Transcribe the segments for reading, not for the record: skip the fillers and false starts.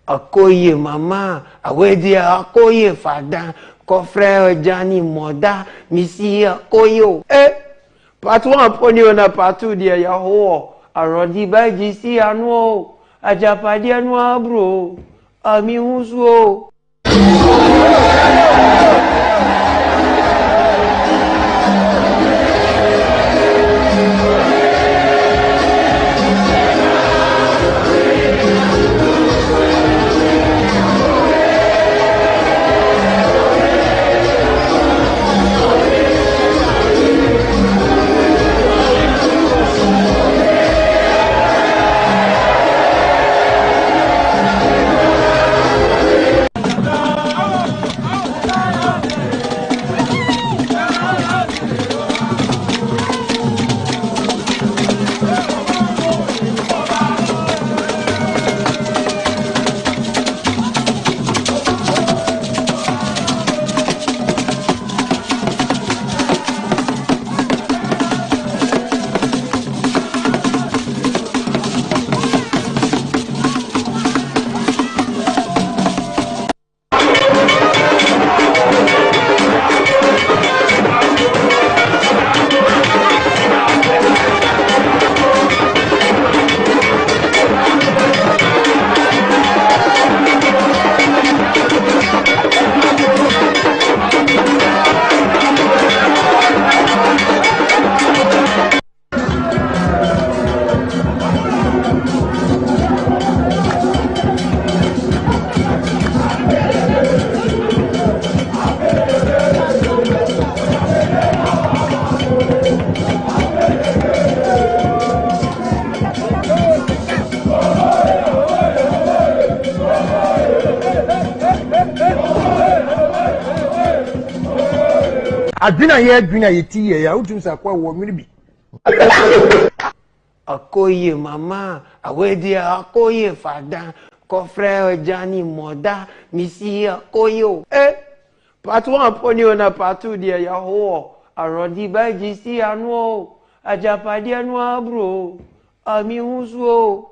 Akoye mama, awedi akoye fada, kofre jani moda, misi akoyo. Part 1 poni ona part 2 dia ya ho. Arodi ba jisi anu, ajapadi anu abro. Ami husu. Adina ye adwina ye ti ye ya utum sa kwa wo mini bi. Akoye mama, awedi akoye fada, kofre jani moda, misi akoyo. Part 1 poni ona part 2 dia ya ho. Arodi ba jisi anu, ajapadi anu abro. Ami husu.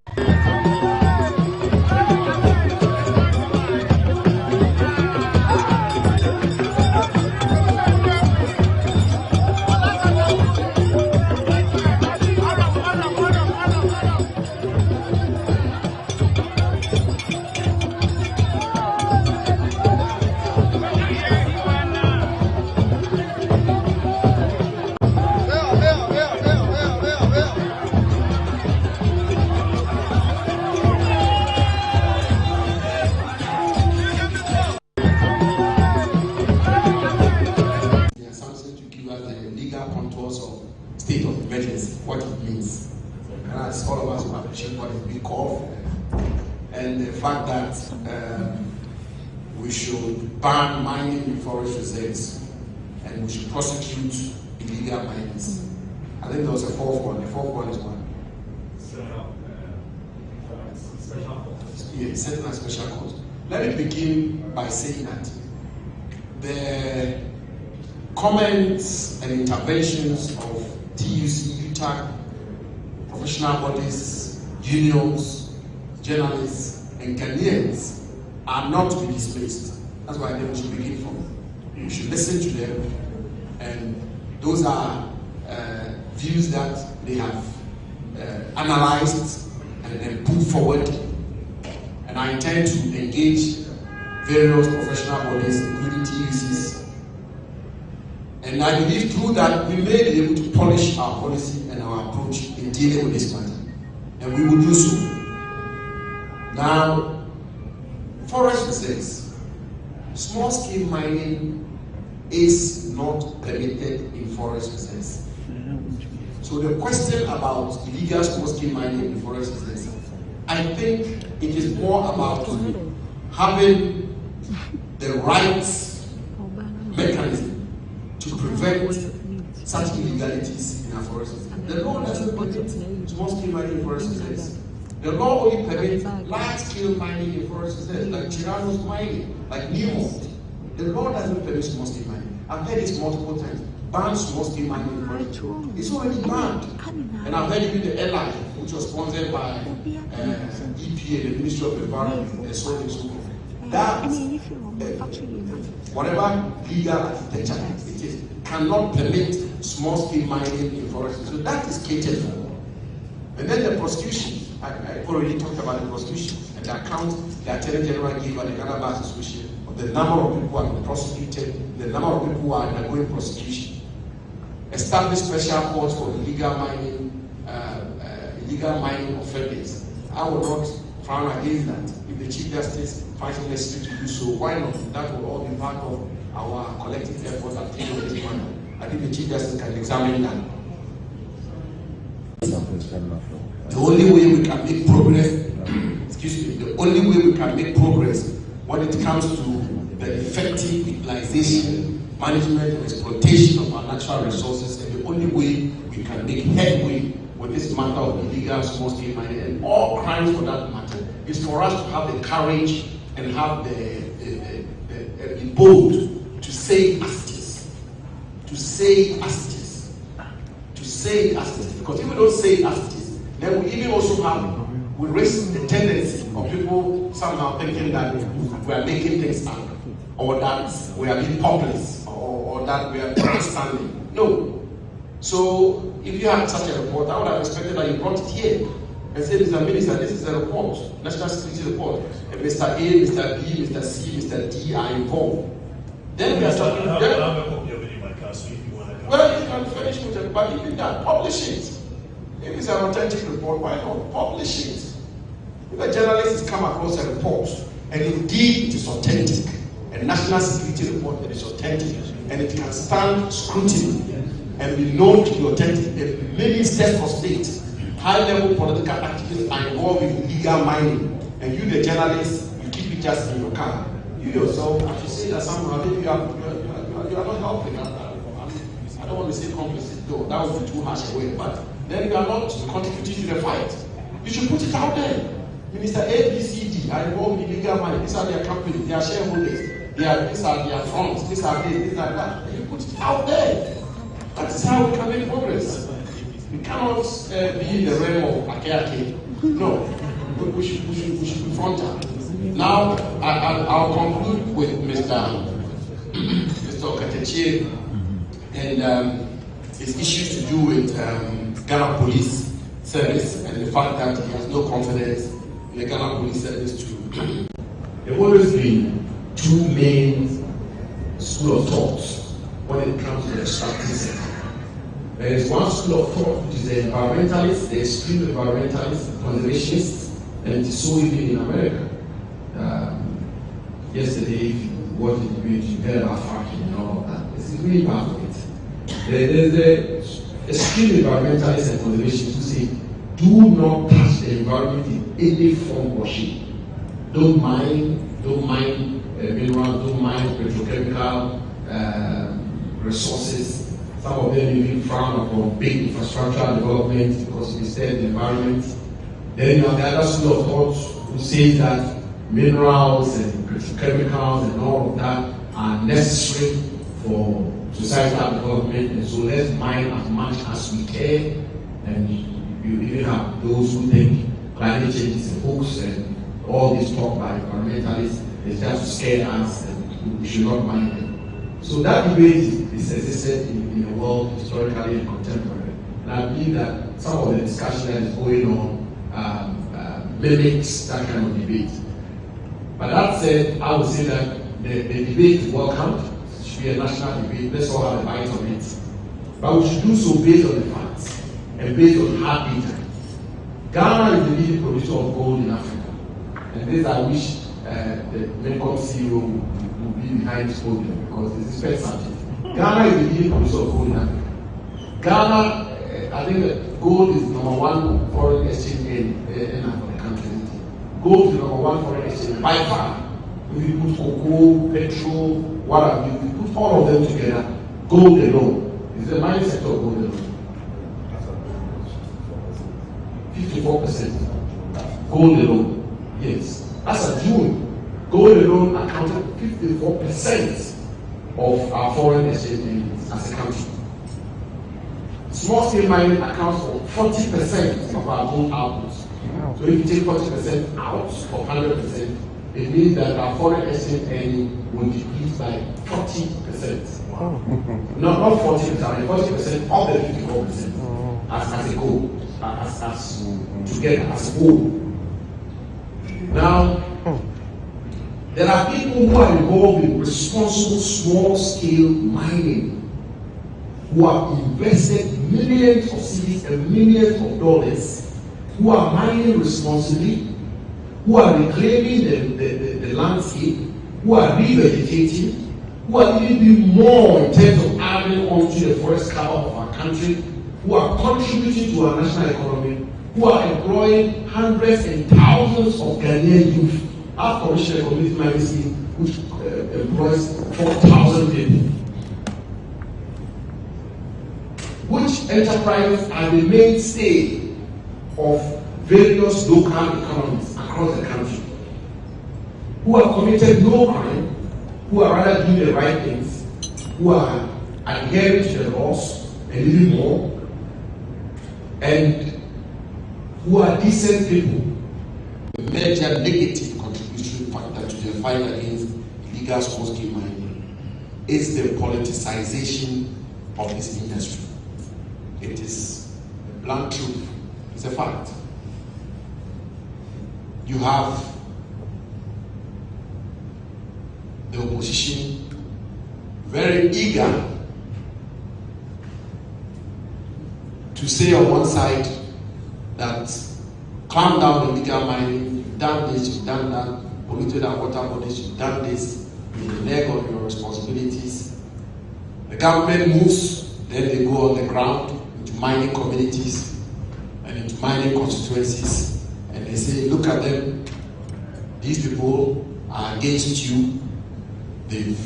State of emergency, what it means. And as all of us will appreciate what is being called, and the fact that we should ban mining in forest reserves and we should prosecute illegal miners. I think there was a fourth one. The fourth one is one. Special court. Yeah, setting a special court. Let me begin by saying that the comments and interventions of TUC, UTAC, professional bodies, unions, journalists, and Ghanaians are not to be dismissed. That's why we should begin from. You should listen to them, and those are views that they have analyzed and put forward. And I intend to engage various professional bodies, including TUCs. And I believe through that we may be able to polish our policy and our approach in dealing with this matter. And we will do so. Now, forest reserves. small-scale mining is not permitted in forest reserves. So the question about illegal small-scale mining in forest reserves, I think it is more about having the right mechanism to prevent such illegalities in our forest reserves. The law doesn't permit small-scale mining in forest reserves. The law only permits large-scale mining in forest reserves, like Chiranos mining, like Newmont. The law doesn't permit small-scale mining. I've heard this multiple times. Ban small-scale mining in forest reserves. It's already banned. And I've heard even the airline, which was sponsored by EPA, the Ministry of Environment, and so on and so forth. That, whatever legal architecture it is, cannot permit small-scale mining in forests. So that is catered for. And then the prosecution, I already talked about the prosecution and the account the Attorney General gave at the Ghana Bar Association of the number of people who have been prosecuted, the number of people who are undergoing prosecution. Establish special courts for illegal mining offenders. I would not frown against that. If the Chief Justice finds it necessary to do so, why not? That will all be part of our collective efforts at the end of this matter. I think the Chief Justice can examine that. The only way we can make progress, the only way we can make progress when it comes to the effective utilization, management, and exploitation of our natural resources, and the only way we can make headway with this matter of illegal small-scale mining and all crimes for that matter is for us to have the courage and have the bold to say as it is. To say as it is. To say as it is. Because if we don't say as it is, then we even also we raise the tendency of people somehow thinking that we are making things up, or that we are being populist, or that we are grandstanding. No. So if you had such a report, I would have expected that you brought it here and said, Mr. Minister, this is a report, national security report, and Mr. A, Mr. B, Mr. C, Mr. D are involved. Then we are talking. Well, you can finish with it, but even that, publish it. If it's an authentic report, why not publish it? If a journalist has come across a report, and indeed it is authentic, a national security report that is authentic, and it can stand scrutiny and be known to be authentic, and ministers of state, high-level political activists are involved in illegal mining, and you, the journalist, you keep it just in your car. You yourself, I should say that somehow maybe you are not helping. I don't want to say complicit, though, that would be too harsh a way, but then you are not contributing to the fight. You should put it out there. Minister A, B, C, D are involved in illegal mining. These are their companies, their shareholders, these are their fronts, these are this, these are that. And you put it out there. That is how we can make progress. We cannot be in the realm of Akeake. No, we should confront that. Now, I'll conclude with Mr. Okatechie and his issues to do with Ghana Police Service and the fact that he has no confidence in the Ghana Police Service too. There have always been two main school of thought when it comes to the extractive sector. There is one school of thought which is the environmentalists, the extreme environmentalists, conservationists, and it is so even in America. Yesterday, if you watched the debate, you heard about fracking and all of that. It's really part of it. There's the extreme environmentalists and conservationists who say, do not touch the environment in any form or shape. Don't mine minerals, don't mine petrochemical resources. Some of them even frown upon big infrastructure development because it disturbs the environment. Then you have the other school of thought who says that minerals and petrochemicals and all of that are necessary for societal development, and so let's mine as much as we can. And you even have those who think climate change is a hoax, and all this talk by environmentalists is just to scare us and we should not mine them. So that debate is existed in the world historically and contemporary. And I believe that some of the discussion that is going on mimics that kind of debate. But that said, I would say that the debate is welcomed. It should be a national debate. Let's all have a bite of it. But we should do so based on the facts and based on hard data. Ghana is the leading producer of gold in Africa. And this I wish the Mekong CEO will be behind this podium because it's his first subject. Ghana is the leading producer of gold in Africa. Ghana, I think that gold is #1 foreign exchange in for the country. Gold is #1 foreign exchange by far. If you put cocoa, petrol, what have you, we put all of them together, gold alone. It's the mining sector of gold alone. 54% gold alone. Yes. As of June, gold alone accounted 54% of our foreign exchange earnings as a country. Small scale mining accounts for 40% of our gold output. So if you take 40% out of 100%, it means that our foreign exchange earning will decrease by 40%. Not 40%, 40% of the 54% as a whole, as together as a whole. Now, there are people who are involved in responsible small-scale mining who have invested millions of cedis and millions of dollars, who are mining responsibly, who are reclaiming the landscape, who are revegetating, who are even doing more in terms of adding onto the forest cover of our country, who are contributing to our national economy, who are employing hundreds and thousands of Ghanaian youth. Our commissioner community mining scheme, which employs 4,000 people. Which enterprises are the mainstay of various local economies across the country, who have committed no crime, who are rather doing the right things, who are adhering to the laws and even more, and who are decent people. The major negative contribution factor to the fight against illegal small-scale mining is the politicization of this industry. It is a blunt truth. It's a fact. You have the opposition very eager to say on one side that clamp down illegal mining, you've done this, you've done that, polluted our water bodies, you've done this, in the leg of your responsibilities. The government moves, then they go on the ground into mining communities and into mining constituencies, and they say, look at them, these people are against you, they've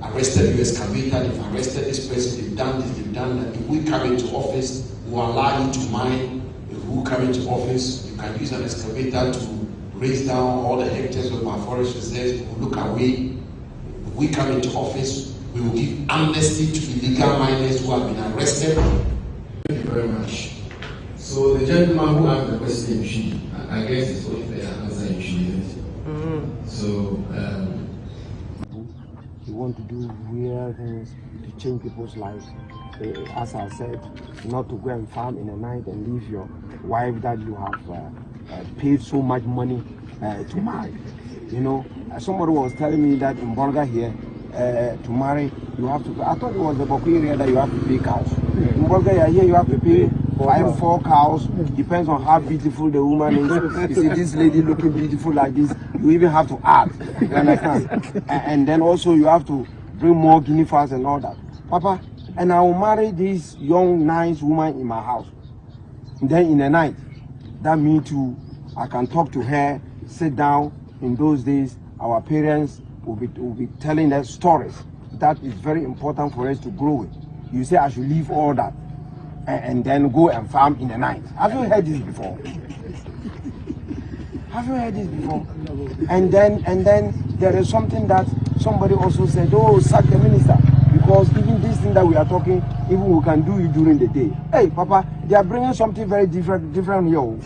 arrested your excavator, they've arrested this person, they've done this, they've done that. If we come into office, we'll allow you to mine. If we come into office, you can use an excavator to raise down all the hectares of our forest reserves, we'll look away. If we come into office, we will give amnesty to illegal miners who have been arrested. Thank you very much. So the gentleman who asked the question, I guess it's only fair answer you should. So you want to do real things to change people's lives. As I said, not to go and farm in the night and leave your wife that you have paid so much money to marry. You know, somebody was telling me that in Bolga here, to marry, you have to. I thought it was the Boku area that you have to pay cows. In Bulgaria, here you have to pay 4 cows. Depends on how beautiful the woman is. You see this lady looking beautiful like this, you even have to add. You understand? And then also you have to bring more guinea fowls and all that. Papa, and I will marry this young, nice woman in my house. And then in the night, that me too, I can talk to her, sit down. In those days, our parents will be telling us stories. That is very important for us to grow with. You say I should leave all that and then go and farm in the night. Have you heard this before? Have you heard this before? And then there is something that somebody also said, oh, sack the minister. Because even this thing that we are talking, even we can do it during the day. Hey, Papa, they are bringing something very different here.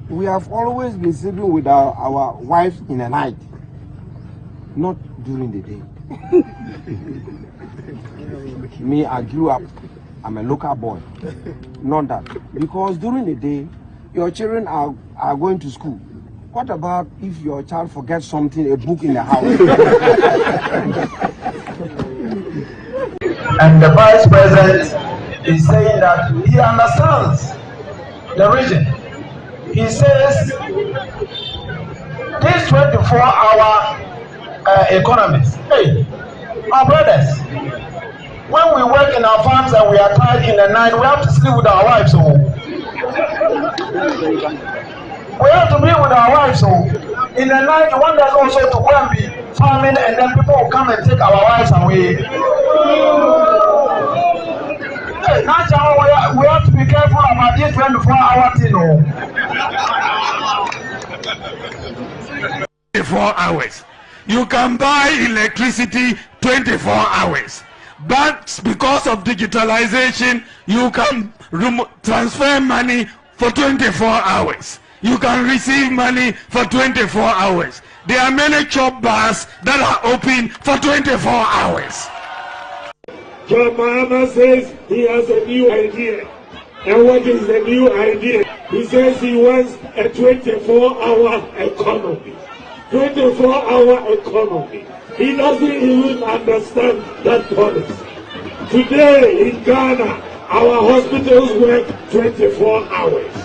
We have always been sleeping with our wives in the night, not during the day. Me, I grew up, I'm a local boy. Not that. Because during the day, your children are going to school. What about if your child forgets something, a book in the house? And the vice president is saying that he understands the region. He says, this these 24-hour economies. Hey, my brothers, when we work in our farms and we are tired in the night, we have to sleep with our wives. So we have to be with our wives. So in the night, you want us also to go and be farming, and then people will come and take our wives away. Hey, now we have to be careful about this 24-hour thing. 24 hours. You can buy electricity 24 hours. But because of digitalization, you can transfer money for 24 hours. You can receive money for 24 hours. There are many chop bars that are open for 24 hours. John Mahama says he has a new idea. And what is the new idea? He says he wants a 24-hour economy. 24-hour economy. He doesn't even understand that policy. Today in Ghana, our hospitals work 24 hours.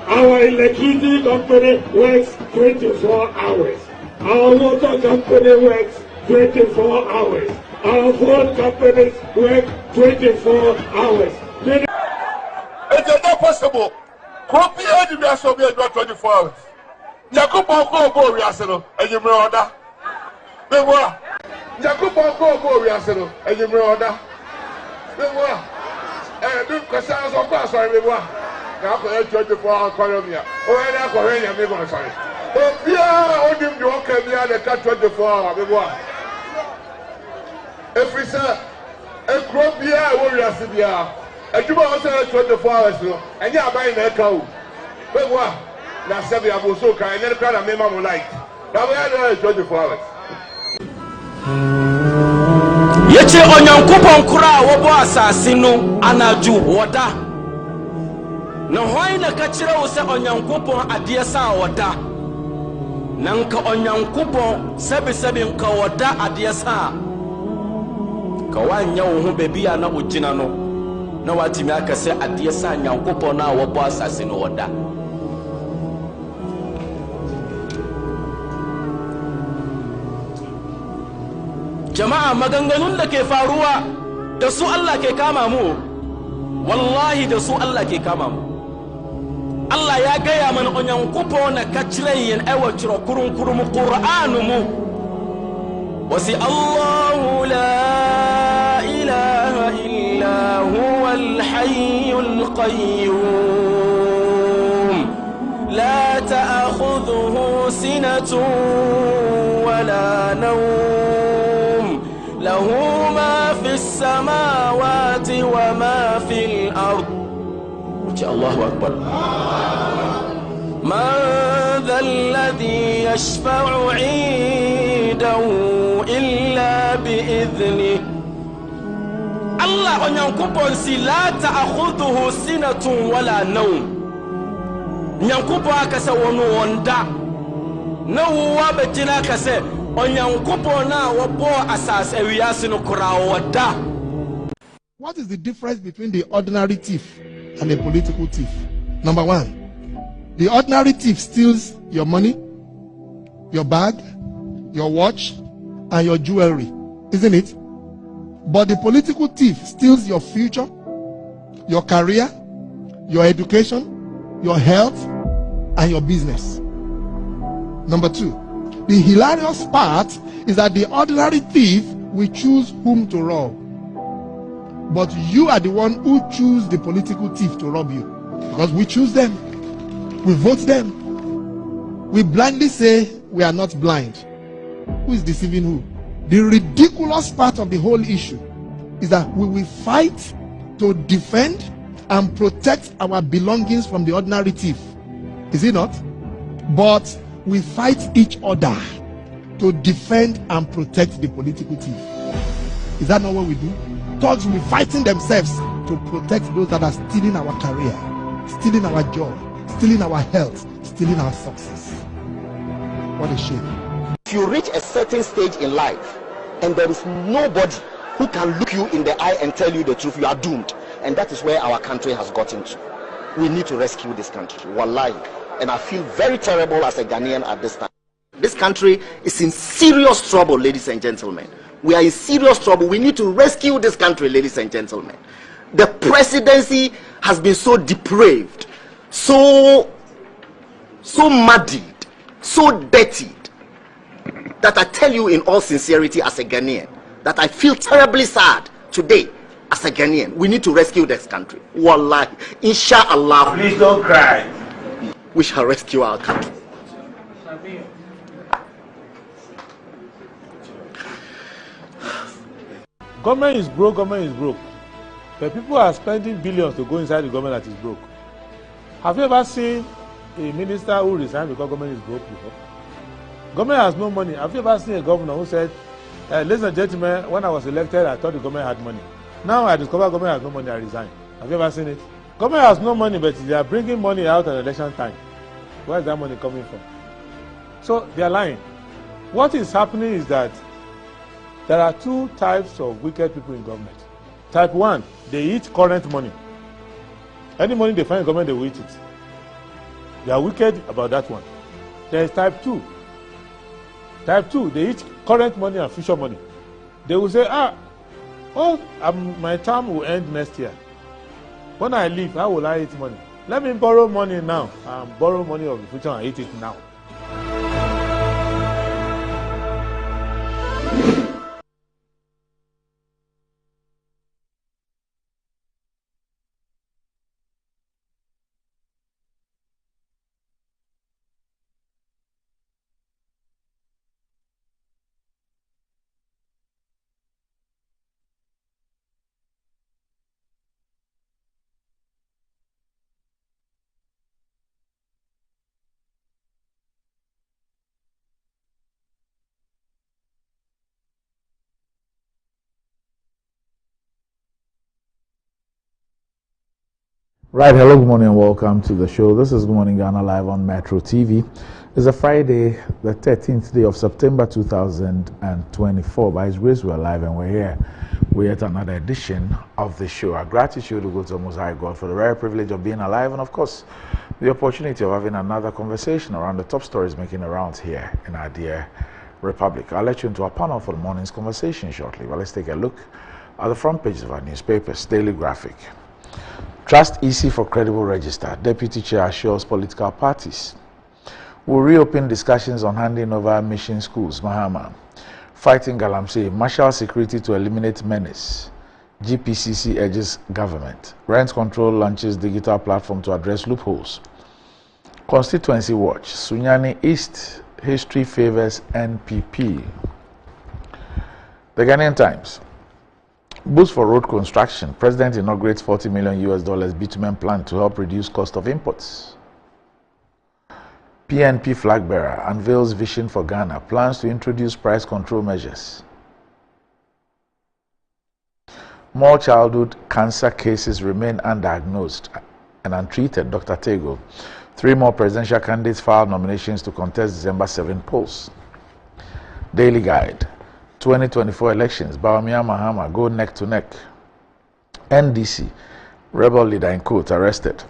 Our electricity company works 24 hours. Our water company works 24 hours. Our phone companies work 24 hours. It is not possible. Copy any of your 24 hours. Jacobo go we are selling, and you may order. They were Jacobo go we are selling, and you may order. They were and do Casas of Pass. I will now for 24 hours. Colombia. Oh, and I go in and make on sorry. Oh, yeah, only you can be at the 24 hours. If we say a crop here, we are sitting here. And you must say 24 hours, and you are buying a cow. But what? Now, Sabi Abusoka, and then kind of member light. Now, we are 24 hours. Yeche onyankopon kura wo bo asase no anaju woda na hoy na ka kire wo se onyankopon ade sa woda nan ka onyankopon sebe nka woda ade sa ka wanya wo ho bebia na ogina no na watimi aka se ade sa nyankopon na wo bo asase no woda. Jama'a maganganun da ke faruwa da su Allah ke kama mu, wallahi da su Allah ke kama mu. Allah ya gaya mana onyan kupo na kacilayin ewa ciro kurun Qur'anu mu. Wasi Allahu la ilaha illa huwa al-hayyul qayyum la ta'khudhuhu sinatun wala nawm له ما في السماوات وما في الأرض. الله أكبر. من ذا الذي يشفع عنده إلا بإذنه. الله أن ينكبون لا تأخذه سنة ولا نوم. ينكبون كسا ونوندا نووا بجنا كسا What is the difference between the ordinary thief and a political thief? Number one, the ordinary thief steals your money, your bag, your watch, and your jewelry, isn't it? But the political thief steals your future, your career, your education, your health, and your business. Number two, the hilarious part is that the ordinary thief will choose whom to rob. But you are the one who choose the political thief to rob you. Because we choose them. We vote them. We blindly say we are not blind. Who is deceiving who? The ridiculous part of the whole issue is that we will fight to defend and protect our belongings from the ordinary thief. Is it not? But we fight each other to defend and protect the political thief. Is that not what we do? Thugs will be fighting themselves to protect those that are stealing our career, stealing our job, stealing our health, stealing our success. What a shame. If you reach a certain stage in life and there is nobody who can look you in the eye and tell you the truth, you are doomed. And that is where our country has gotten to. We need to rescue this country. Wallahi. And I feel very terrible as a Ghanaian at this time. country is in serious trouble, ladies and gentlemen. We are in serious trouble. We need to rescue this country, ladies and gentlemen. The presidency has been so depraved, so muddied, so dirtied, that I tell you in all sincerity as a Ghanaian, that I feel terribly sad today as a Ghanaian. We need to rescue this country. Wallahi, inshallah. Please don't cry. We shall rescue our country. Government is broke, government is broke. But people are spending billions to go inside the government that is broke. Have you ever seen a minister who resigned because government is broke before? Government has no money. Have you ever seen a governor who said, ladies and gentlemen, when I was elected, I thought the government had money. Now I discover government has no money, I resign. Have you ever seen it? Government has no money, but they are bringing money out at election time. Where is that money coming from? So they are lying. What is happening is that there are two types of wicked people in government. Type 1, they eat current money. Any money they find in government, they will eat it. They are wicked about that one. There is type 2. Type 2, they eat current money and future money. They will say, my term will end next year. When I leave, how will I eat money? Let me borrow money now and borrow money of the future and eat it now. Right, hello, good morning and welcome to the show. This is Good Morning Ghana live on Metro TV. It's a Friday, the 13th day of September 2024. By His grace, we're live and we're here. We're at another edition of the show. Our gratitude will go to the Most High God for the rare privilege of being alive and, of course, the opportunity of having another conversation around the top stories making the rounds here in our dear Republic. I'll let you into our panel for the morning's conversation shortly. But let's take a look at the front pages of our newspapers. Daily Graphic. Trust EC for credible register. Deputy Chair assures political parties. Will reopen discussions on handing over mission schools. Mahama. Fighting Galamsey. Marshal security to eliminate menace. GPCC urges government. Rent control launches digital platform to address loopholes. Constituency Watch. Sunyani East. History favors NPP. The Ghanaian Times. Boost for road construction. President inaugurates $40 million bitumen plan to help reduce cost of imports. PNP flag bearer unveils vision for Ghana. Plans to introduce price control measures. More childhood cancer cases remain undiagnosed and untreated. Dr. Tego. 3 more presidential candidates filed nominations to contest December 7 polls. Daily Guide. 2024 elections, Bawumia Mahama go neck to neck. NDC, rebel leader in court arrested.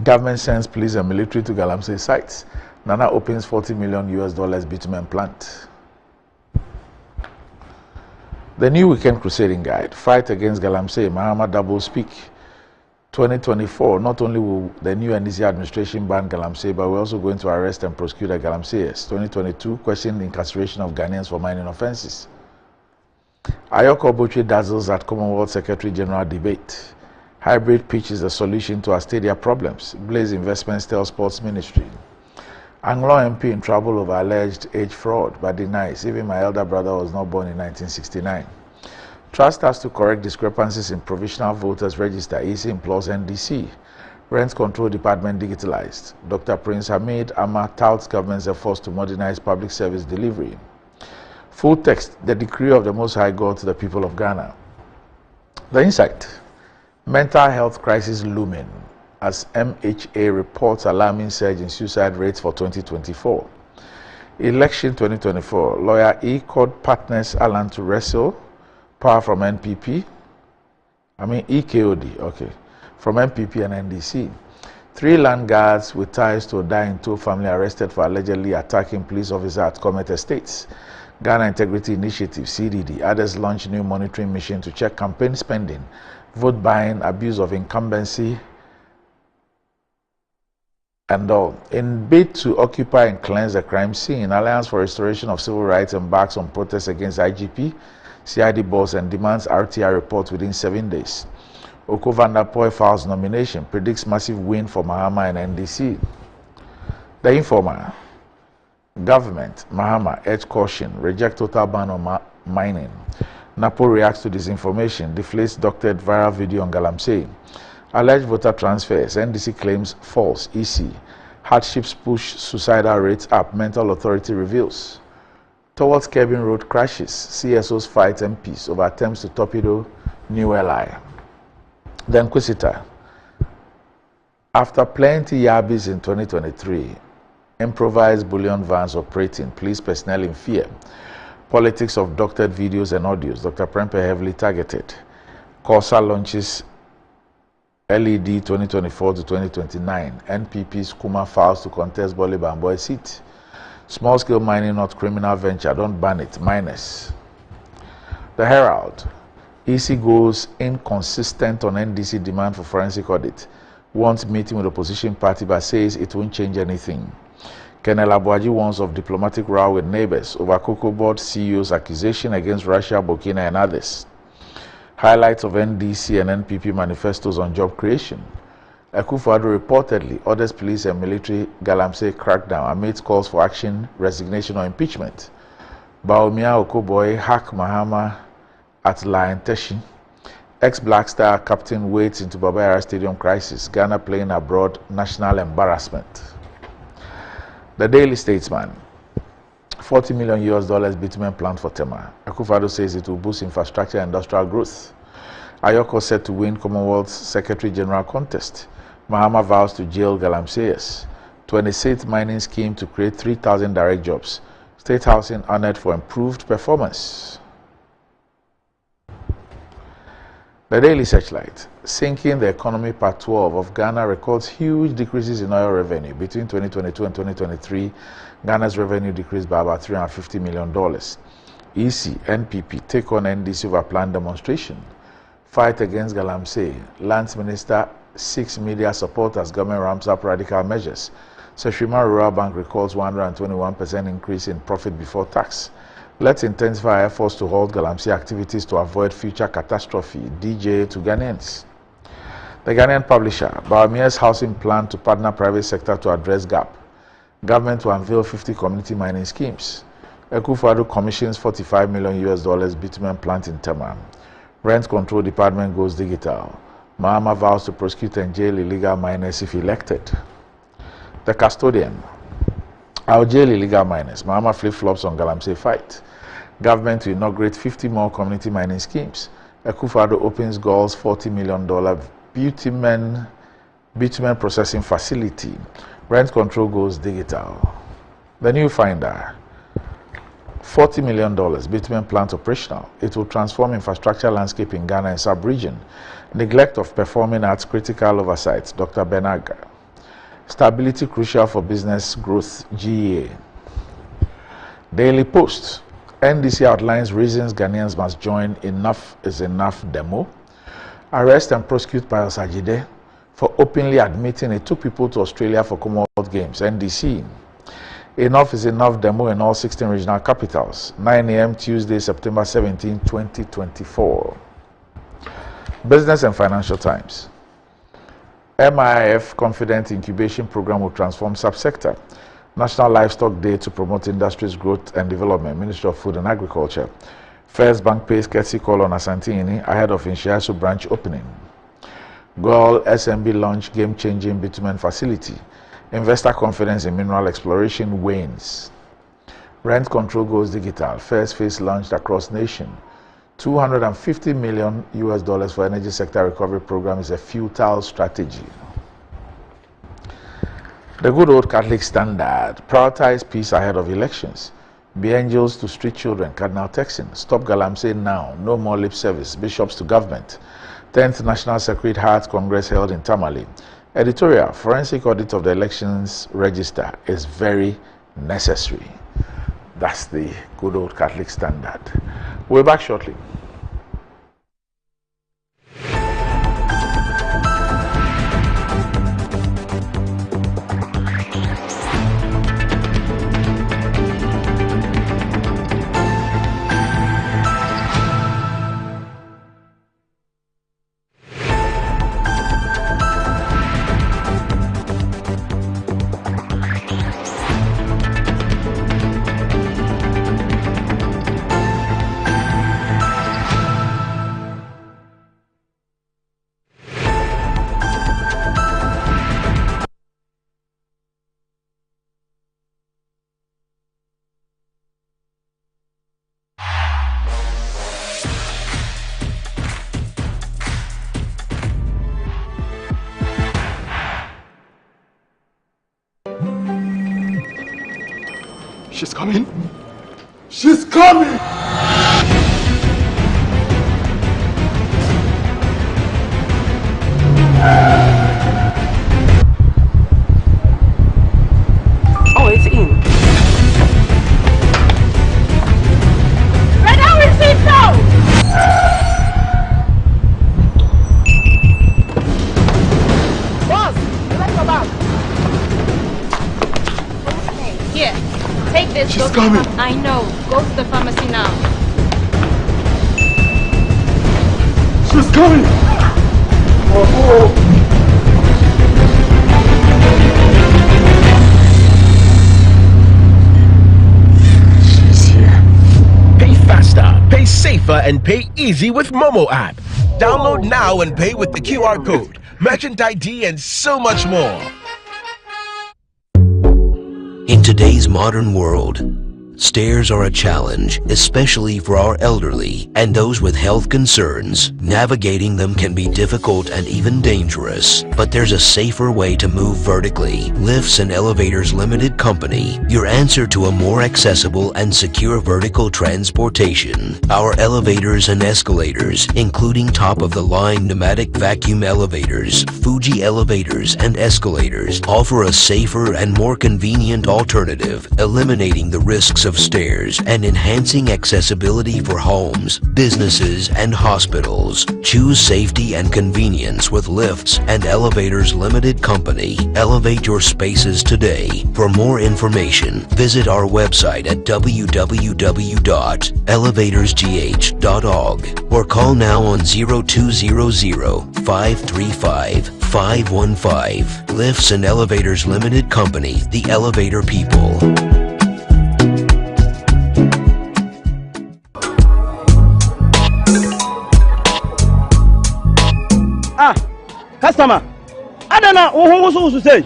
Government sends police and military to Galamsey sites. Nana opens $40 million bitumen plant. The new weekend crusading guide, fight against Galamsey, Mahama double speak. 2024, not only will the new NDC administration ban Galamsey, but we're also going to arrest and prosecute the Galamseyers. 2022, question the incarceration of Ghanaians for mining offenses. Ayoko Botwe dazzles at Commonwealth Secretary General debate. Hybrid pitch is the solution to our stadia problems. Blaze Investments tells Sports Ministry. Anglo MP in trouble over alleged age fraud, but denies even my elder brother was not born in 1969. Trust us to correct discrepancies in provisional voters register. EC implores NDC. Rent control department digitalized. Dr. Prince Hamid Amma touts government's efforts to modernize public service delivery. Full text, the decree of the Most High God to the people of Ghana. The insight, mental health crisis looming as MHA reports alarming surge in suicide rates for 2024. Election 2024, lawyer E-Code partners Alan to wrestle power from NPP, EKOD, okay, from NPP and NDC. 3 land guards with ties to Odainto family arrested for allegedly attacking police officer at Comet Estates. Ghana Integrity Initiative, CDD, others launched new monitoring mission to check campaign spending, vote buying, abuse of incumbency, and all. In bid to occupy and cleanse the crime scene, Alliance for Restoration of Civil Rights embarks on protests against IGP, CID boss, and demands RTI report within 7 days. Oko van der Poel files nomination, predicts massive win for Mahama and NDC. The Informer. Government, Mahama, urge caution, reject total ban on mining. NAPO reacts to disinformation, deflates doctored viral video on Galamsey. Alleged voter transfers, NDC claims false, EC. Hardships push suicidal rates up, mental authority reveals. Towards Kevin Road crashes, CSOs fight MPs over attempts to torpedo new ally. The Inquisitor. After plenty yabbies in 2023, improvised bullion vans operating, police personnel in fear. Politics of doctored videos and audios, Dr. Prempe heavily targeted. Corsa launches LED 2024 to 2029. NPP's Kuma files to contest Bole Bamboy seat. Small-scale mining not criminal venture, don't ban it, minus. The Herald. EC goes inconsistent on NDC demand for forensic audit. Wants meeting with opposition party but says it won't change anything. Colonel Abuaji warns of diplomatic row with neighbors over Cocoa Board CEO's accusation against Russia, Burkina, and others. Highlights of NDC and NPP manifestos on job creation. Akufo-Addo reportedly orders police and military Galamsey crackdown amidst calls for action, resignation, or impeachment. Bawumia Okoboy hack Mahama at Lion Teshi. Ex-Black Star captain wades into Baba Yara Stadium crisis. Ghana playing abroad, national embarrassment. The Daily Statesman. $40 million bitumen plant for Tema. Akufo-Addo says it will boost infrastructure and industrial growth. Ayoko set to win Commonwealth Secretary General contest. Mahama vows to jail Galamseyers. 26th mining scheme to create 3,000 direct jobs. State housing honored for improved performance. The Daily Searchlight. Sinking the economy, part 12 of Ghana records huge decreases in oil revenue. Between 2022 and 2023, Ghana's revenue decreased by about $350 million. EC, NPP take on NDC over planned demonstration. Fight against Galamsey. Lands Minister seeks media support as government ramps up radical measures. Seshima Rural Bank records 121% increase in profit before tax. Let's intensify efforts to halt Galamsey activities to avoid future catastrophe. DJ to Ghanaians. The Ghanaian publisher, Bawumia's housing plan to partner private sector to address gap. Government to unveil 50 community mining schemes. Akufo-Addo commissions $45 million bitumen plant in Tema. Rent control department goes digital. Mahama vows to prosecute and jail illegal miners if elected. The Custodian. I'll jail illegal miners. Mahama flip-flops on Galamsey fight. Government to inaugurate 50 more community mining schemes. Akufo-Addo opens Gulf's $40 million bitumen processing facility. Rent control goes digital. The New Finder. $40 million bitumen plant operational. It will transform infrastructure landscape in Ghana and sub-region. Neglect of performing arts, critical oversight. Dr. Benaga. Stability crucial for business growth. GEA. Daily Post. NDC outlines reasons Ghanaians must join Enough is Enough demo. Arrest and prosecute Pius Ajide for openly admitting it took people to Australia for Commonwealth Games. NDC. Enough is Enough demo in all 16 regional capitals. 9 a.m. Tuesday, September 17, 2024. Business and Financial Times. MIF confident incubation program will transform subsector. National Livestock Day to promote industry's growth and development. Ministry of Food and Agriculture. First Bank pays courtesy call on Asantini ahead of Inshiasu branch opening. Goal SMB launch game-changing bitumen facility. Investor confidence in mineral exploration wanes. Rent control goes digital. First phase launched across nation. $250 million for energy sector recovery program is a futile strategy. The good old Catholic standard. Prioritize peace ahead of elections. Be angels to street children. Cardinal Texan. Stop Galamsey now. No more lip service. Bishops to government. 10th National Sacred Heart Congress held in Tamale. Editorial: forensic audit of the elections register is very necessary. That's the good old Catholic standard. We're back shortly. She's coming. She's coming! Oh, it's in. Right now, receive now! Boss, let's go back. Okay, here. Take this. She's coming. I know. Go to the pharmacy now. She's coming! Oh. She's here. Pay faster, pay safer, and pay easy with Momo app. Download now and pay with the QR code, merchant ID, and so much more. In today's modern world, stairs are a challenge, especially for our elderly and those with health concerns. Navigating them can be difficult and even dangerous, but there's a safer way to move vertically. Lifts and Elevators Limited Company, your answer to a more accessible and secure vertical transportation. Our elevators and escalators, including top-of-the-line pneumatic vacuum elevators, Fuji elevators and escalators, offer a safer and more convenient alternative, eliminating the risks of stairs and enhancing accessibility for homes, businesses, and hospitals. Choose safety and convenience with Lifts and Elevators Limited Company. Elevate your spaces today. For more information, visit our website at www.elevatorsgh.org or call now on 0200-535-515. Lifts and Elevators Limited Company, the elevator people. Customer, I don't know who to say.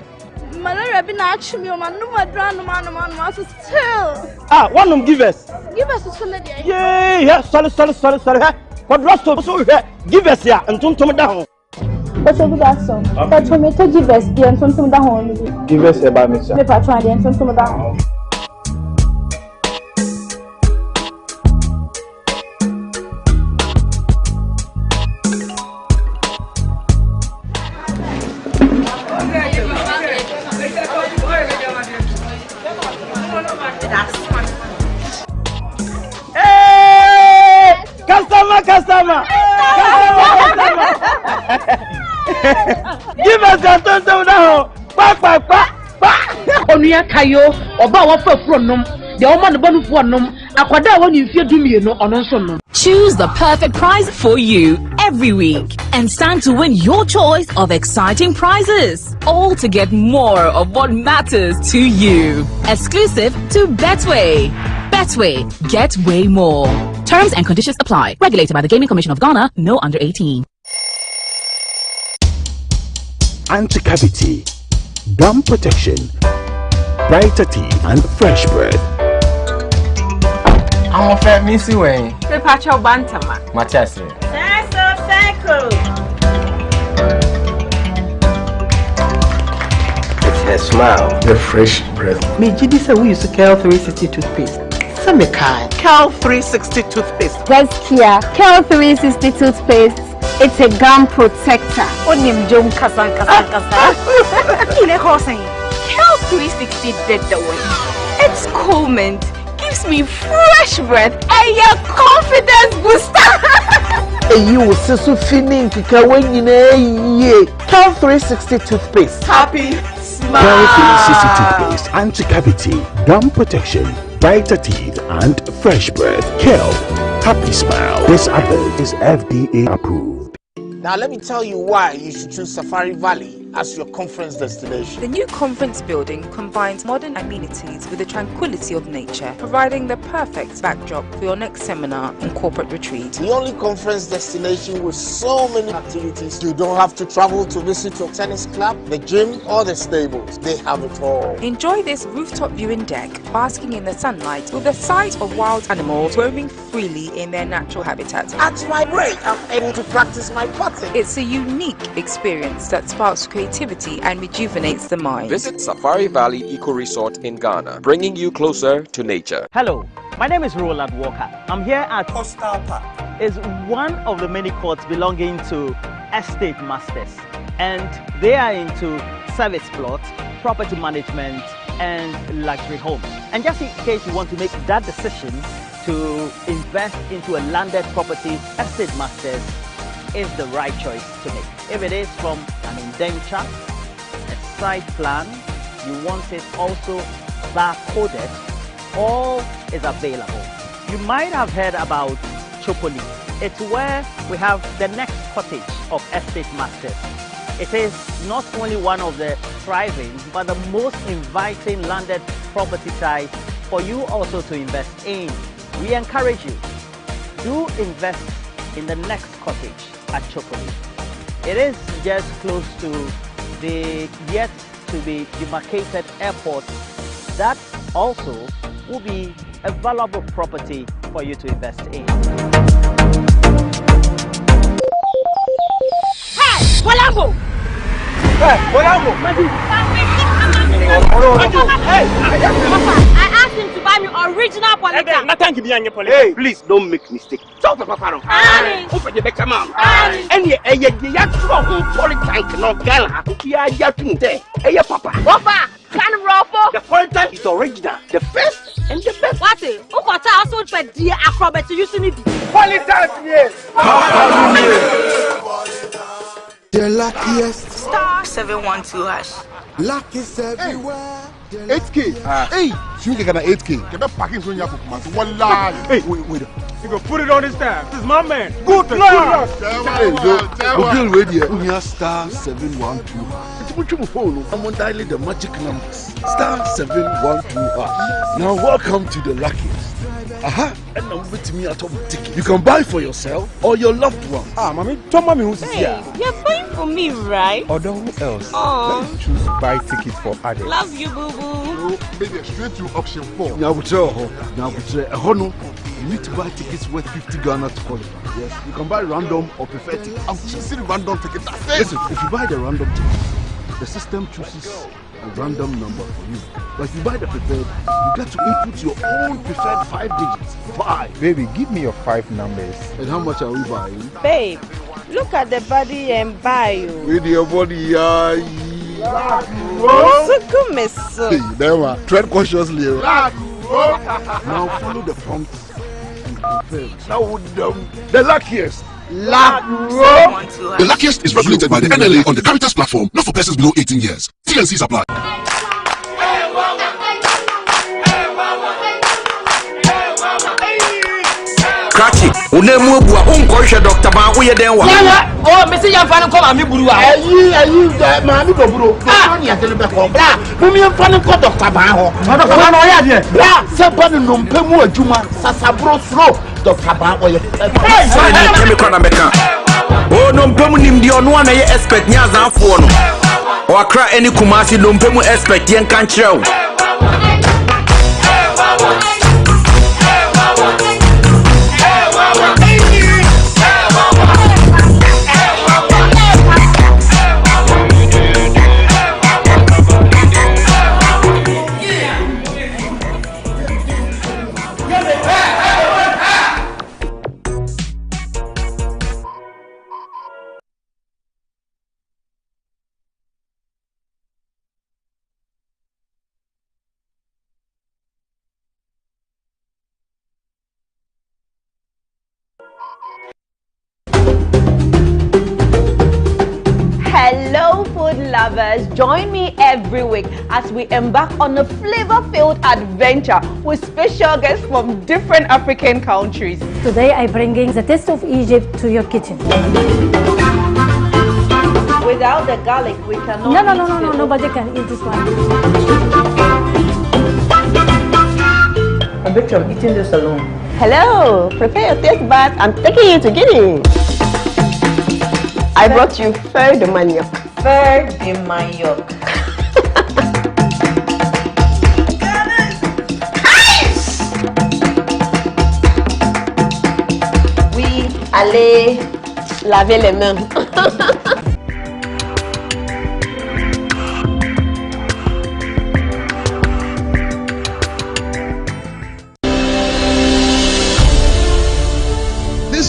Malaria been actually me, man. No more drama, man. Still. One of them give us. Give us a solid. Yeah. Sorry. What rest of so give us here and turn down. What's a good answer? But for me to give us the and turn down. Give us a bad mixture. Maybe I try the and turn down. Customer. Give us a turn down. Onuya kayo oba wa fafuro nom de o ma no bonu fo nom akwada wa ni fie dumie no ono nso nom. Choose the perfect prize for you every week and stand to win your choice of exciting prizes, all to get more of what matters to you. Exclusive to Betway. Betway, get way more. Terms and conditions apply. Regulated by the Gaming Commission of Ghana. No under 18. Anti-cavity, gum protection, brighter teeth, and fresh breath. I'm a fair missy way. Prepacho Bantama. Matias. It's her smile. The fresh breath. Me Gidi say we use Cal 360 toothpaste. Some kind. Cal 360 toothpaste. That's Kia. Cal 360 toothpaste. It's a gum protector. Onim jom kasa. Kile kosen. Kel 360 did the way. It's cool mint. Gives me fresh breath and your confidence booster. You so feeling ye. Kel 360 toothpaste. Happy smile. Kel 360 toothpaste, anti-cavity, gum protection, brighter teeth, and fresh breath. Kel, happy smile. This advert is FDA approved. Now let me tell you why you should choose Safari Valley as your conference destination. The new conference building combines modern amenities with the tranquility of nature, providing the perfect backdrop for your next seminar and corporate retreat. The only conference destination with so many activities. You don't have to travel to visit your tennis club, the gym, or the stables. They have it all. Enjoy this rooftop viewing deck, basking in the sunlight with the sight of wild animals roaming freely in their natural habitat. At my break, I'm able to practice my putting. It's a unique experience that sparks creativity and rejuvenates the mind. Visit Safari Valley Eco Resort in Ghana, bringing you closer to nature. Hello, my name is Roland Walker. I'm here at Coastal Park. It's one of the many courts belonging to estate masters, and they are into service plots, property management, and luxury homes. And just in case you want to make that decision to invest into a landed property, estate masters is the right choice to make. If it is from an indenture, a site plan, you want it also barcoded, all is available. You might have heard about Chopoli. It's where we have the next cottage of estate masters. It is not only one of the thriving, but the most inviting landed property site for you also to invest in. We encourage you, do invest in the next cottage at Chopoli. It is just close to the yet to be demarcated airport. That also will be a valuable property for you to invest in. Hey, Walambo! Hey, Walambo! Hey, I asked him to buy me original Polita. Hey, please don't make mistake. Stop the papa. Open the back man. And ye Polita no girl. Ya yatunde. Hey papa. Papa, can ruffle. The Polita is original, the first and the best. What is? Ukota also for dear acrobat using it. Polita, yes. The luckiest. Star 712 hash. Luck is everywhere. 8K. Hey, you get an 8K. Get that packing from your man. One lie. Hey, wait. You go put it on his tab. This is my man. Good luck. Hey, go with you. We are star 712. I'm on dialing the magic numbers. Star 712. Now welcome to the luckiest. And I'm with me at home ticket. You can buy for yourself or your loved one. Mommy, tell mommy who's here. You're buying for me, right? Or who else? Oh. Let's choose buy tickets for others. Love you, boo boo. Maybe straight to option 4. Now, you need to buy tickets worth 50 Ghana to qualify. Yes, you can buy random or preferred tickets. I'm choosing random tickets. Listen, if you buy the random ticket, the system chooses a random number for you. But if you buy the preferred, you get to input your own preferred 5 digits. 5. Baby, give me your 5 numbers. And how much are we buying? Babe, look at the body and buy you. With your body, Hey, never. Tread cautiously. Now follow the prompts and confirm. Now the luckiest. The luckiest is regulated by the NLA on the Caritas platform, not for persons below 18 years. T&Cs apply. Cracky, unemu bua unkoisha Dr. Ban uye denwa. Oh, Mr. Yamfani come and me buru. Mami go buru. Ni atele be ko bra. Mumi Yamfani ko Dr. Ban ho. Dr. Ban no ya de. Bra, se ban no mpemu adwuma. Sasabro slow Dr. Ban oye. Say ni kemi kwa na meka. Oh no mpemu ni mdi onu na ye expect nya zanfo no. O akra eni kumasi no mpemu expect yen kan kire o. lovers, join me every week as we embark on a flavor-filled adventure with special guests from different African countries. Today I'm bringing the taste of Egypt to your kitchen. Without the garlic, we cannot. No, nobody can eat this one. I bet you're eating this alone. Hello, prepare your taste buds. I'm taking you to Guinea. I brought you fur de manioc. Fur de manioc. Oui, allez laver les mains.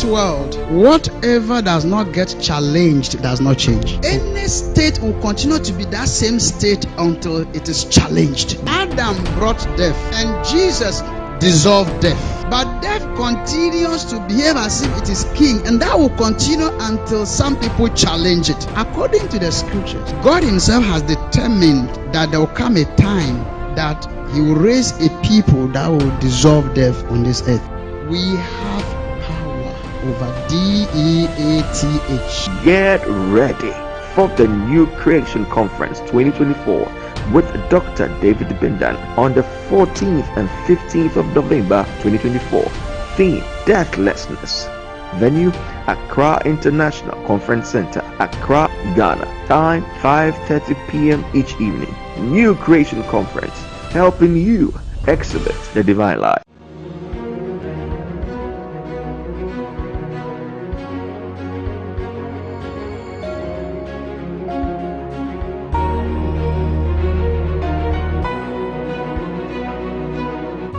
World, whatever does not get challenged does not change. Any state will continue to be that same state until it is challenged. Adam brought death and Jesus dissolved death, but death continues to behave as if it is king, and that will continue until some people challenge it. According to the scriptures, God himself has determined that there will come a time that he will raise a people that will dissolve death on this earth. We have over DEATH. Get ready for the New Creation Conference 2024 with Dr. David Bindan on the 14th and 15th of November 2024. Theme: Deathlessness. Venue: Accra International Conference Center, Accra, Ghana. Time: 5:30 p.m. each evening. New Creation Conference, helping you exhibit the divine life.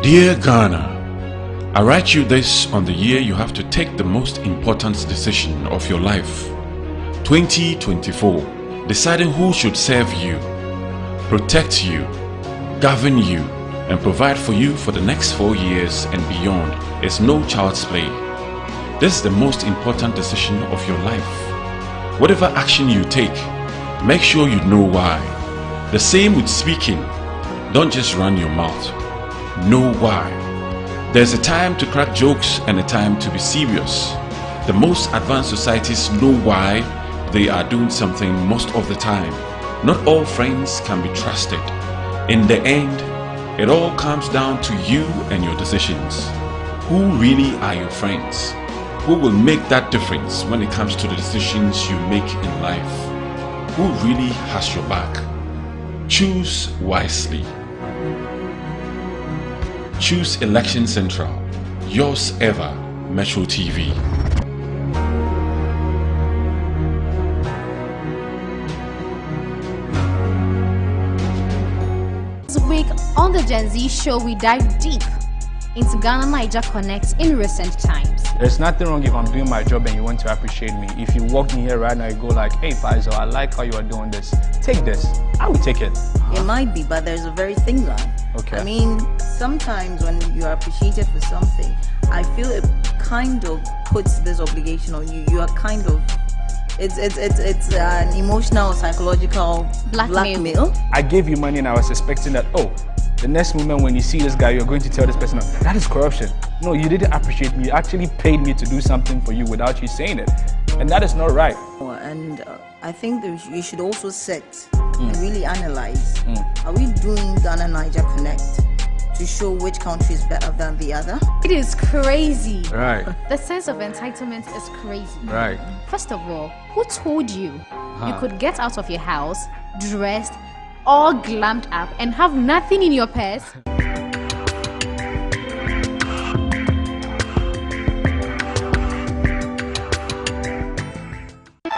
Dear Ghana, I write you this on the year you have to take the most important decision of your life. 2024, deciding who should serve you, protect you, govern you, and provide for you for the next 4 years and beyond is no child's play. This is the most important decision of your life. Whatever action you take, make sure you know why. The same with speaking. Don't just run your mouth. Know why. There's a time to crack jokes and a time to be serious. The most advanced societies know why they are doing something most of the time. Not all friends can be trusted. In the end, it all comes down to you and your decisions. Who really are your friends? Who will make that difference when it comes to the decisions you make in life? Who really has your back? Choose wisely. Choose Election Central. Yours ever, Metro TV. This week on the Gen Z show, we dive deep into Ghana-Niger Connect in recent times. There's nothing wrong if I'm doing my job and you want to appreciate me. If you walk in here right now, you go like, hey Paizo, I like how you are doing this. Take this. I will take it. It might be, but there's a very thin line. Okay. I mean, sometimes when you are appreciated for something, I feel it kind of puts this obligation on you. You are kind of, it's an emotional, psychological blackmail. I gave you money and I was expecting that, oh, the next moment when you see this guy, you're going to tell this person, that is corruption. No, you didn't appreciate me. You actually paid me to do something for you without you saying it. And that is not right. And I think that you should also sit and really analyze. Are we doing Ghana-Niger Connect to show which country is better than the other? It is crazy. Right. The sense of entitlement is crazy. Right. First of all, who told you you could get out of your house, dressed, all glammed up, and have nothing in your purse?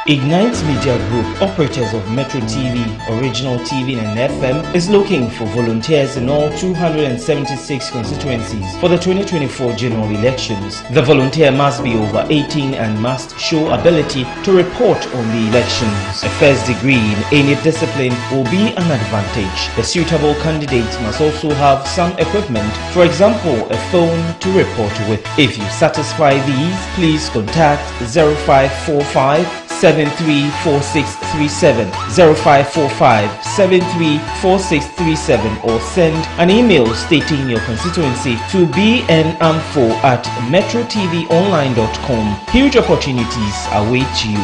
Ignite Media Group, operators of Metro TV, Original TV and FM, is looking for volunteers in all 276 constituencies for the 2024 general elections. The volunteer must be over 18 and must show ability to report on the elections. A first degree in any discipline will be an advantage. The suitable candidate must also have some equipment, for example, a phone to report with. If you satisfy these, please contact 0545 734637 0545 734637 or send an email stating your constituency to bnamfo@metrotvonline.com. Huge opportunities await you.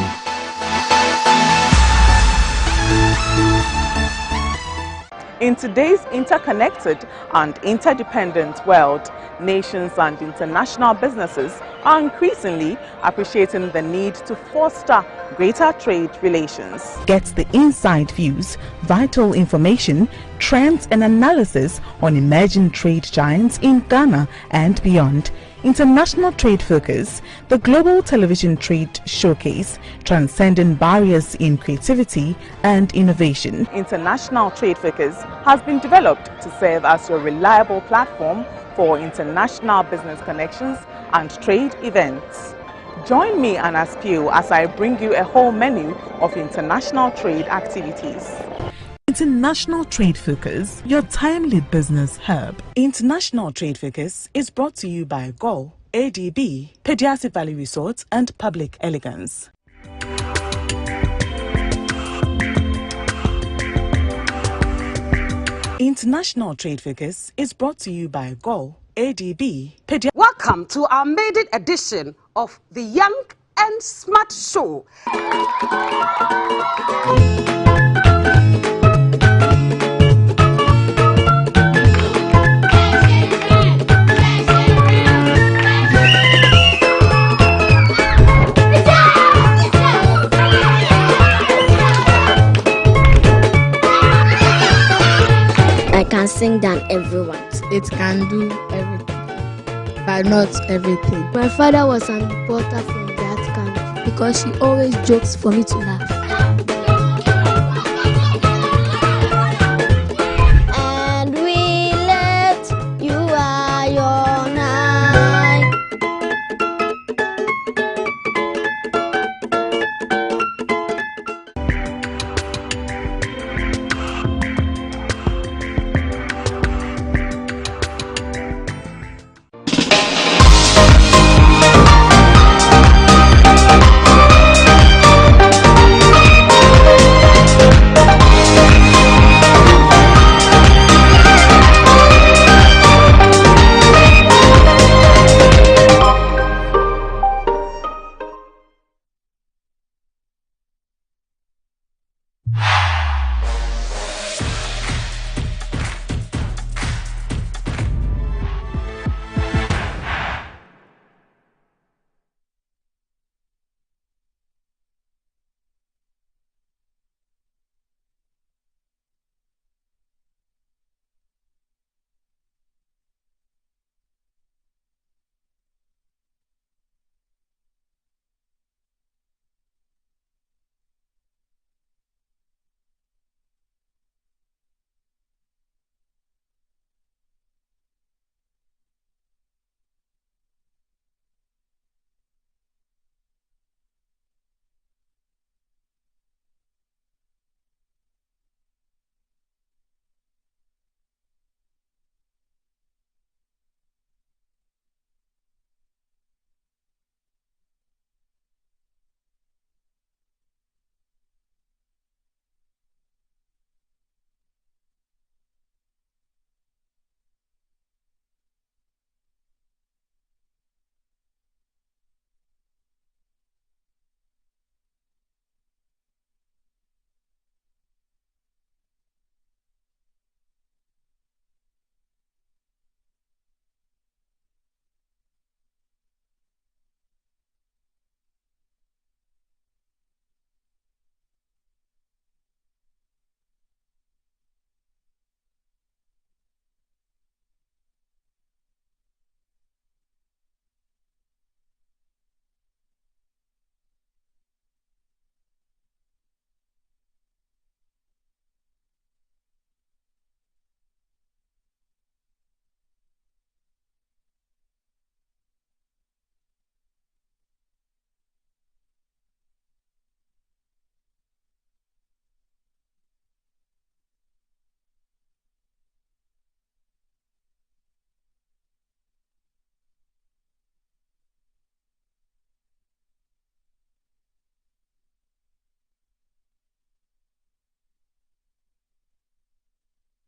In today's interconnected and interdependent world, nations and international businesses are increasingly appreciating the need to foster greater trade relations. Get the inside views, vital information, trends and analysis on emerging trade giants in Ghana and beyond. International Trade Focus, the global television trade showcase, transcending barriers in creativity and innovation. International Trade Focus has been developed to serve as your reliable platform for international business connections and trade events. Join me and Aspio as I bring you a whole menu of international trade activities. International Trade Focus, your timely business hub. International Trade Focus is brought to you by GOL, ADB, Pediastic Valley Resorts and Public Elegance. International Trade Focus is brought to you by GOL, ADB, Welcome to our maiden edition of the Young and Smart Show. I can sing than everyone. It can do everything, but not everything. My father was an importer from that country because he always jokes for me to laugh. And we let you are your night.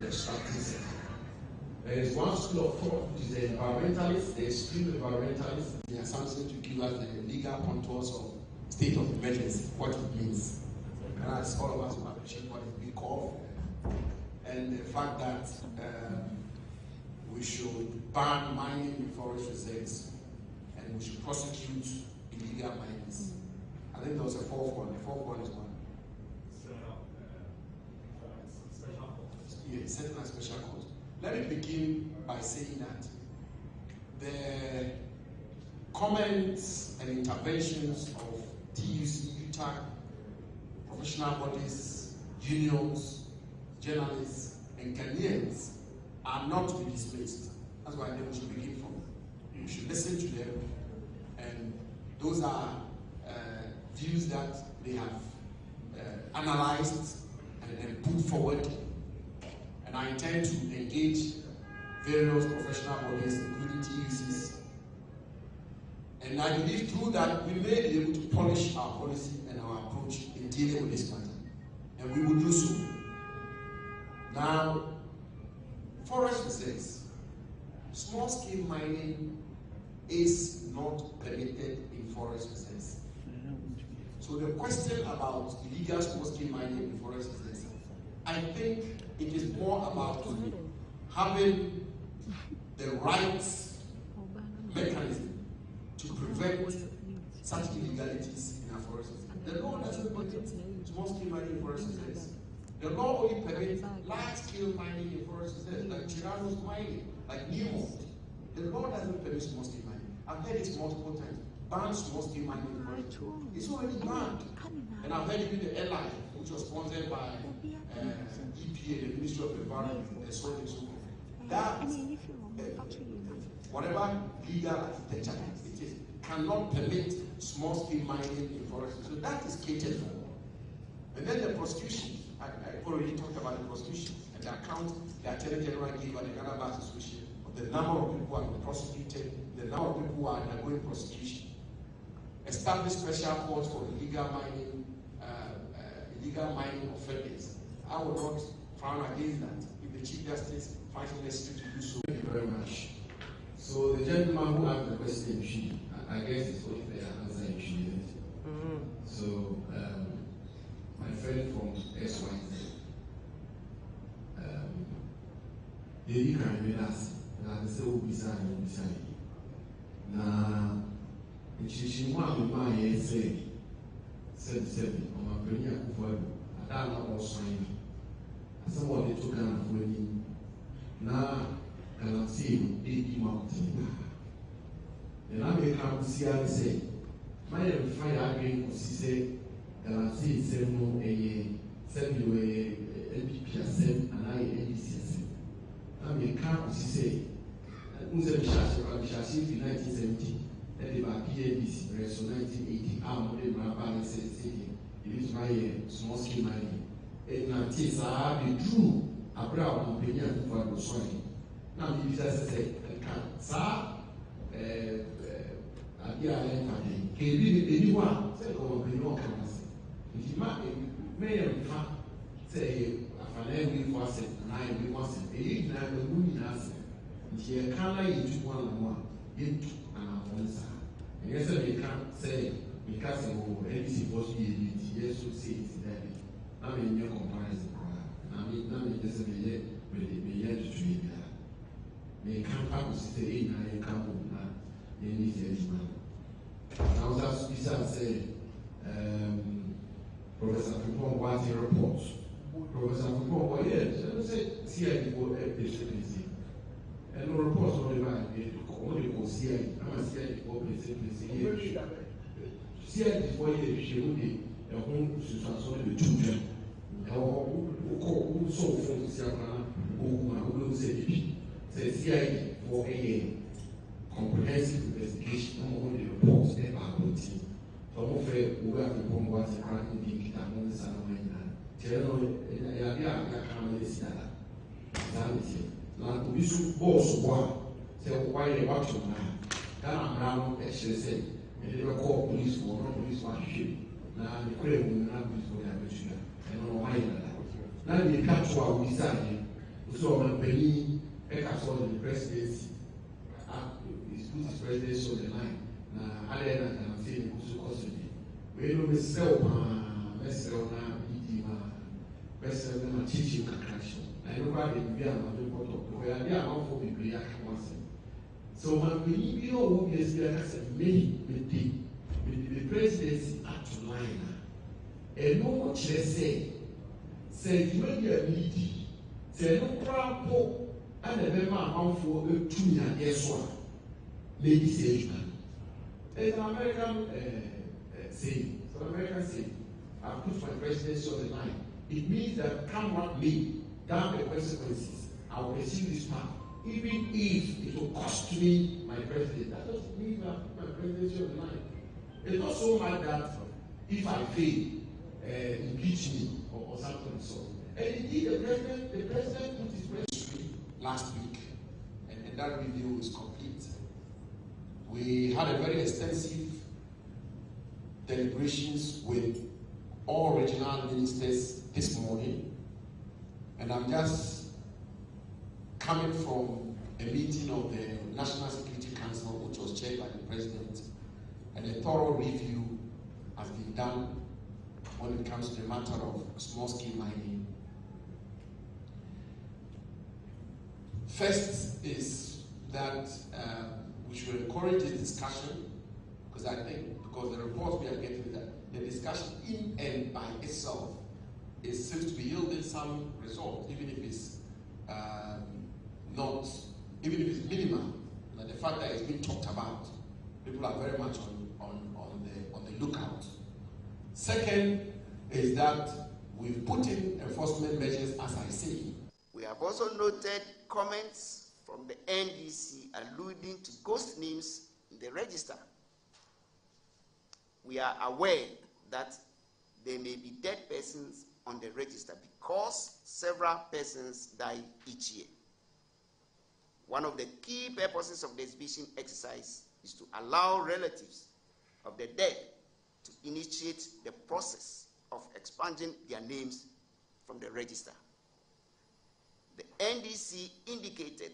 extractive sector. There is one school of thought which is the environmentalists, the extreme environmentalists. They are something to give us the legal contours of state of emergency, what it means. And as all of us will appreciate what it means of, and the fact that we should ban mining in forest reserves and we should prosecute illegal miners. I think there was a fourth one. The fourth one is one. Yeah, setting a special court. Let me begin by saying that the comments and interventions of TUC, Utah, professional bodies, unions, journalists, and Ghanaians are not to be displaced. That's why I think we should begin from. We should listen to them, and those are views that they have analyzed and put forward. And I intend to engage various professional bodies, including TUCs. And I believe through that we may be able to polish our policy and our approach in dealing with this matter. And we will do so. Now, forest reserves, small-scale mining is not permitted in forest reserves. So the question about illegal small-scale mining in forest reserves, I think it is more about having the right mechanism to prevent such illegalities in our forest reserves. The law doesn't permit small-scale mining in forest reserves. The law only permits large-scale mining in forest reserves, like Chiranos mining, like Newmont. The law doesn't permit small-scale mining. I've heard this multiple times. Ban small-scale mining in forest reserves. It's already banned. And I've heard even the airline, which was sponsored by EPA, the Ministry of Environment, and so on and so forth. That, whatever legal architecture it is, cannot permit small-scale mining in forest reserves. So that is catered for. And then the prosecution. I already talked about the prosecution and the account the Attorney General gave at the Ghana Bar Association of the number of people who have been prosecuted, the number of people who are undergoing prosecution. Establish special courts for illegal mining offenders. I will not frown against that if the Chief Justice finds it necessary to do so. Thank you very much. So the gentleman who asked the question, I guess it's only fair answer in isn't it? So my friend from SYZ, he can read us. Now they say we'll be signing. Now, she want my essay. Said, on my premier for I don't know sign. Someone they took down for me. Now, and I'm saying, 80 mountain. And I may come to see and say, my fire again, she said, and I see seven LPPSM and I NDCSM. I may come to say, Unser Bishasi in 1970. That is by PABC, so 1980, I'm the Marabana City. It is my small scale mining. And now, Tisa, be true, a brown opinion for the soil. Now, the business say, Sir, I hear anyone say, oh, we don't come. If you may have say, a financial was it, and I wasn't. It never would answer. If you can't into one into an answer. And yes, we can't say, because anything supposed to be elite, yes, so say it's that. I mean, your comparison. I mean, just a year with the year to trade there. May come up with say, I come on, in this man. Now, that's besides say, Professor Fupon wants a report. Professor Fupon, yes, I say, CID for efficiency. And no reports on the line, only for CID. I'm a CID for efficiency. CID for efficiency, a home to transfer the children. Who so from Siana, who will say, CID for a comprehensive investigation on the reports they are putting. Some of it will have to come what are in the Amon Salomon. Tell you, can't listen. Now, we should both one. Say, why they watch you now? Then I'm actually saying, and they will call police for no police one ship. Now, the crane will not be for their mission. And no mind that. Now, they catch what we say. So I'm penny, I saw the presidency. He's put his presidency on the line. Now, I can say it was custody. We don't miss self, let's sell now, let's sell them a teaching contraction. I know why they be a report of where they are not for people. So, when you know, obviously, like I said, many with the presidency at the line. And no what they say you may be a meeting, say no crap, and a member amount for 2 years one. Ladies say, there's an American saying, so American saying, I put my presidency on the line. It means that come what may, down the consequences, I will receive this power. Even if it will cost me my presidency, that doesn't mean I put my presidency on the line. It's not so much that if I fail, impeach me or something so. And indeed, the president put his presidency last week, and that review is complete. We had a very extensive deliberations with all regional ministers this morning, and I'm just coming from a meeting of the National Security Council, which was chaired by the president, and a thorough review has been done when it comes to the matter of small-scale mining. First is that we should encourage this discussion, because I think, because the reports we are getting is that the discussion in and by itself seems to be yielding some result, even if it's even if it's minimal. Like the fact that it's being talked about, people are very much on the lookout. Second is that we've put in enforcement measures, as I say. We have also noted comments from the NDC alluding to ghost names in the register. We are aware that there may be dead persons on the register because several persons die each year. One of the key purposes of the exhibition exercise is to allow relatives of the dead to initiate the process of expunging their names from the register. The NDC indicated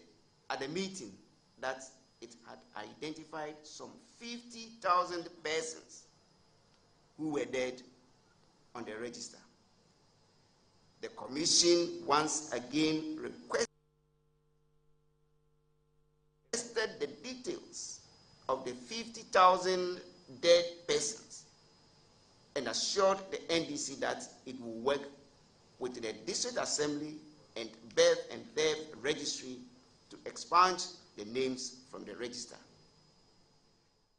at the meeting that it had identified some 50,000 persons who were dead on the register. The Commission once again requested the details of the 50,000 dead persons and assured the NDC that it will work with the District Assembly and Birth and Death Registry to expunge the names from the register.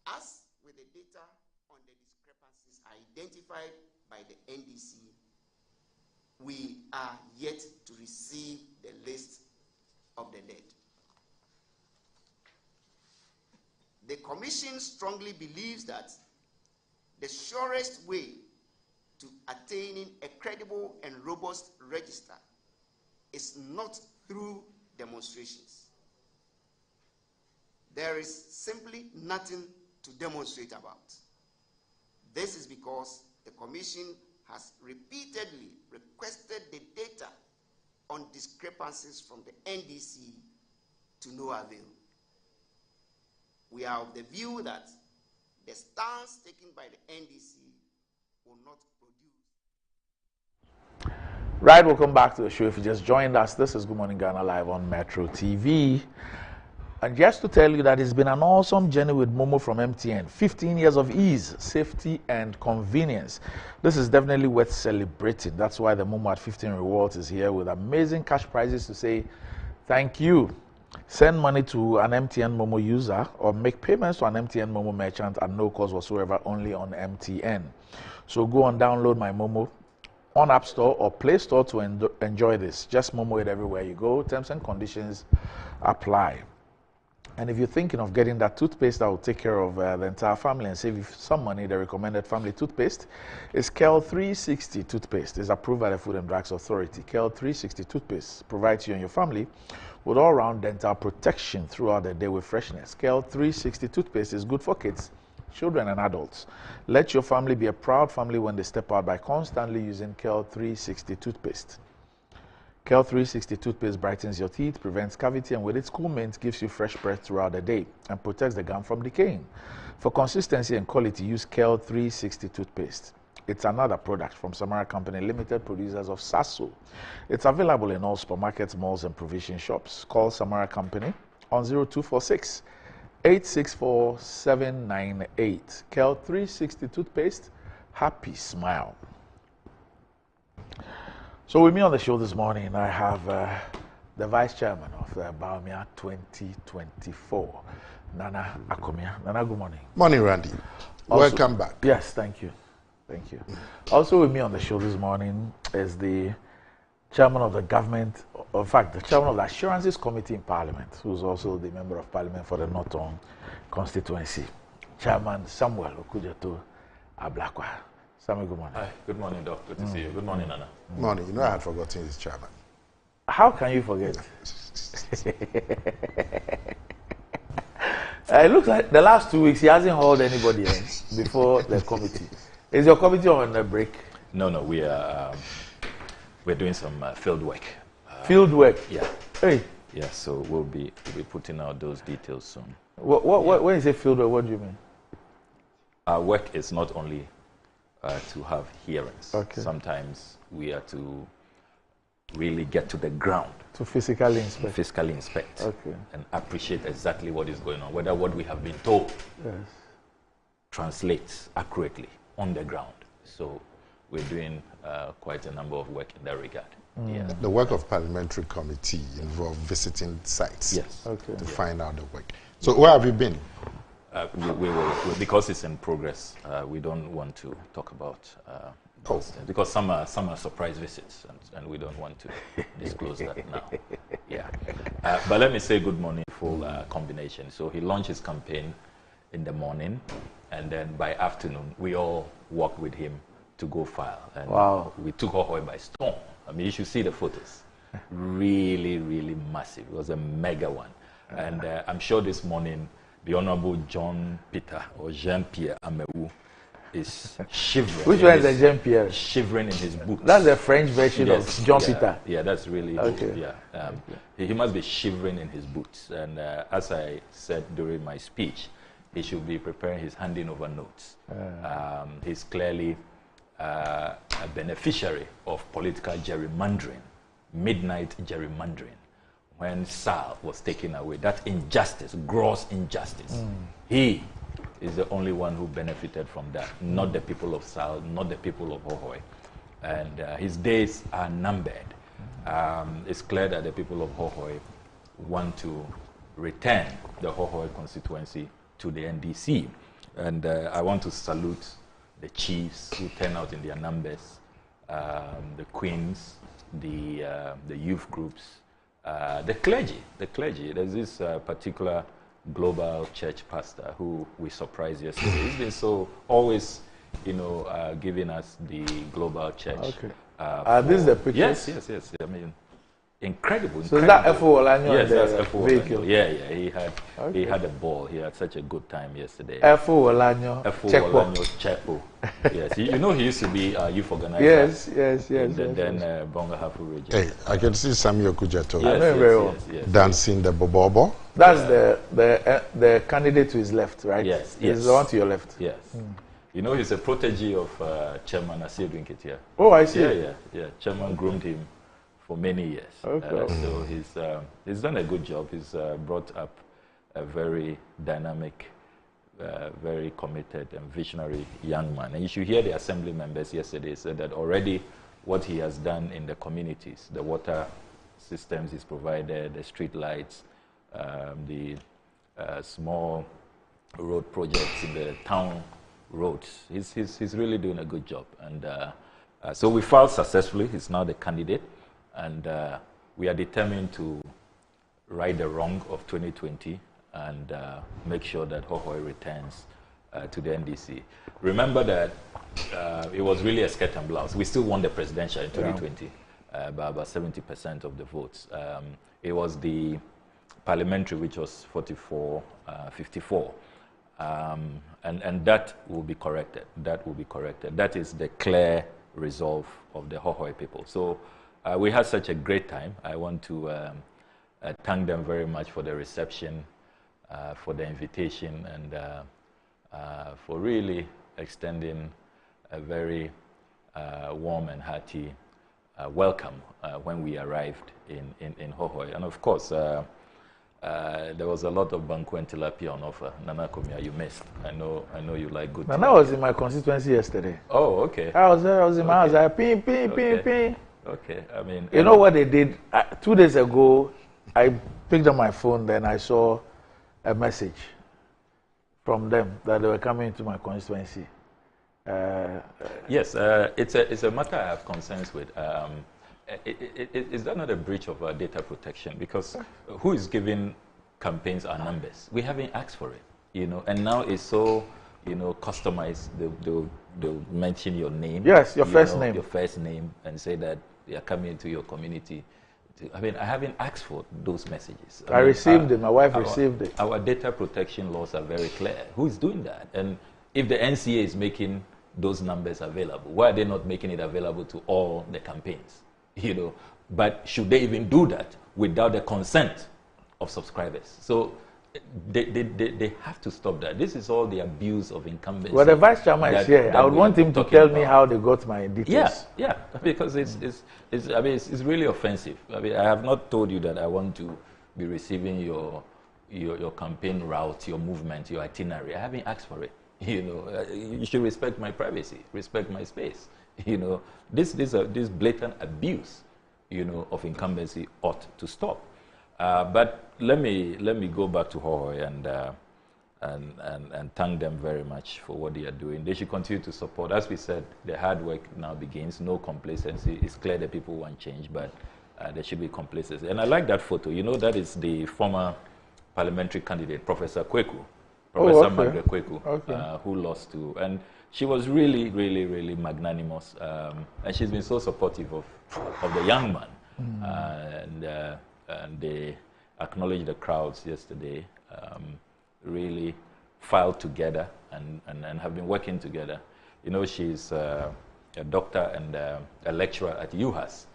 As with the data on the discrepancies identified by the NDC, we are yet to receive the list of the dead. The Commission strongly believes that the surest way to attaining a credible and robust register is not through demonstrations. There is simply nothing to demonstrate about. This is because the Commission has repeatedly requested the data on discrepancies from the NDC to no avail. We are of the view that the stance taken by the NDC will not produce. Right, welcome back to the show. If you just joined us, this is Good Morning Ghana live on Metro TV. And just to tell you that it's been an awesome journey with Momo from MTN. 15 years of ease, safety, and convenience. This is definitely worth celebrating. That's why the Momo at 15 Rewards is here with amazing cash prizes to say thank you. Send money to an MTN Momo user or make payments to an MTN Momo merchant at no cost whatsoever, only on MTN. So go and download my Momo on App Store or Play Store to enjoy this. Just Momo it everywhere you go. Terms and conditions apply. And if you're thinking of getting that toothpaste that will take care of the entire family and save you some money, the recommended family toothpaste is Kel 360 toothpaste. It's approved by the Food and Drugs Authority. Kel 360 toothpaste provides you and your family with all-round dental protection throughout the day with freshness. Kel 360 toothpaste is good for kids, children, and adults. Let your family be a proud family when they step out by constantly using Kel 360 toothpaste. Kel 360 toothpaste brightens your teeth, prevents cavity, and with its cool mint gives you fresh breath throughout the day and protects the gum from decaying. For consistency and quality, use Kel 360 toothpaste. It's another product from Samara Company Limited, producers of Sasso. It's available in all supermarkets, malls, and provision shops. Call Samara Company on 0246 864 798. Kel 360 toothpaste, happy smile. So with me on the show this morning, I have the Vice Chairman of the Baumia 2024, Nana Akomia. Nana, good morning. Morning, Randy. Welcome back. Yes, thank you. Thank you. Also with me on the show this morning is the Chairman of the Government, in fact, the Chairman of the Assurances Committee in Parliament, who's also the Member of Parliament for the Northern constituency, Chairman Samuel Okujeto Ablakwa. Samuel, good morning. Hi, good morning, Doc. Good to see you. Good morning, Nana. Morning. You know I had forgotten his chairman. How can you forget? It looks like the last 2 weeks he hasn't hauled anybody else before the committee. Is your committee on a break? No, we're doing some field work. Field work? Yeah. Hey. Yeah, so we'll be putting out those details soon. When you say field work, what do you mean? Our work is not only to have hearings. Okay. Sometimes we are to really get to the ground. To physically inspect. Physically inspect. Okay. And appreciate exactly what is going on, whether what we have been told translates accurately on the ground. So we're doing quite a number of work in that regard. Yeah. The work of parliamentary committee involves visiting sites to find out the work. So where have you been? We because it's in progress, we don't want to talk about because some are surprise visits, and we don't want to disclose that now. Yeah, but let me say good morning, full combination. So he launched his campaign in the morning, and then by afternoon we all walked with him to go file. And we took Hohoe by storm. I mean, you should see the photos. Really, really massive. It was a mega one, and I'm sure this morning the Honorable John Peter or Jean-Pierre Amewu is shivering. Which one is the Jean-Pierre? Shivering in his boots. That's the French version of John Peter. Yeah, that's really okay. Yeah, he must be shivering in his boots. And as I said during my speech, he should be preparing his handing over notes. He's clearly a beneficiary of political gerrymandering, midnight gerrymandering. When Sal was taken away, that injustice, gross injustice, he is the only one who benefited from that, not the people of Sal, not the people of Hohoe. And his days are numbered. It's clear that the people of Hohoe want to return the Hohoe constituency to the NDC. And I want to salute the chiefs who turn out in their numbers, the queens, the youth groups, the clergy. There's this particular global church pastor who we surprised yesterday. He's been so always, giving us the global church. Okay. This is the pictures? Yes. I mean, incredible. So is that F.O. Olanyo? Yes, that's F.O. vehicle? Yeah. He had a ball. He had such a good time yesterday. F.O. Olanyo. F.O. Olanyo Chepo. Yes, he used to be a youth organizer. Yes. Then Bonga Hafu region. Hey, I can see Samuel Okujeto yes. dancing the bobobo. That's the candidate to his left, right? Yes. He's the one to your left. Yes. He's a protege of Chairman Asiedu Nketia. Oh, I see. Yeah. Chairman groomed him for many years. Okay. So he's done a good job. He's brought up a very dynamic, very committed and visionary young man. And you should hear the assembly members yesterday said that already what he has done in the communities, the water systems he's provided, the street lights, the small road projects in the town roads. He's really doing a good job. And so we filed successfully. He's now the candidate. And we are determined to right the wrong of 2020 and make sure that Hohoe returns to the NDC. Remember that it was really a skirt and blouse. We still won the presidential in 2020 by about 70% of the votes. It was the parliamentary, which was 44-54. And that will be corrected. That is the clear resolve of the Hohoe people. So we had such a great time. I want to thank them very much for the reception, for the invitation, and for really extending a very warm and hearty welcome when we arrived in Hohoi. And of course, there was a lot of banku and tilapia on offer. Nana Komia, you missed. I know you like good. Nana was in my constituency yesterday. Oh, okay. I was there. I was in my house. I ping. Okay. I mean, you know what they did 2 days ago? I picked up my phone. Then I saw a message from them that they were coming to my constituency. Yes, it's a matter I have concerns with. Is that not a breach of data protection? Because who is giving campaigns our numbers? We haven't asked for it, you know, and now it's so, you know, customized. They'll mention your name. Yes, your first name. Your first name, and say that they are coming into your community. I mean, I haven't asked for those messages. I received it. My wife received it. Our data protection laws are very clear. Who is doing that? And if the NCA is making those numbers available, why are they not making it available to all the campaigns? You know, but should they even do that without the consent of subscribers? So they have to stop that. This is all the abuse of incumbency. Well, the vice chairman is here. I would want him to tell me how they got my details. Yeah, because it's really offensive. I mean, I have not told you that I want to be receiving your campaign route, your movement, your itinerary. I haven't asked for it. You know, you should respect my privacy, respect my space. You know, this blatant abuse, you know, of incumbency ought to stop. But let me go back to Hohoi and thank them very much for what they are doing. They should continue to support. As we said, the hard work now begins. No complacency. It's clear that people want change, but there should be complacency. And I like that photo. You know, that is the former parliamentary candidate, Professor Kweku. Professor Margaret Kweku, who lost to, and she was really, really, really magnanimous, and she's been so supportive of the young man, and they acknowledged the crowds yesterday, really filed together and have been working together. You know, she's a doctor and a lecturer at UHAS.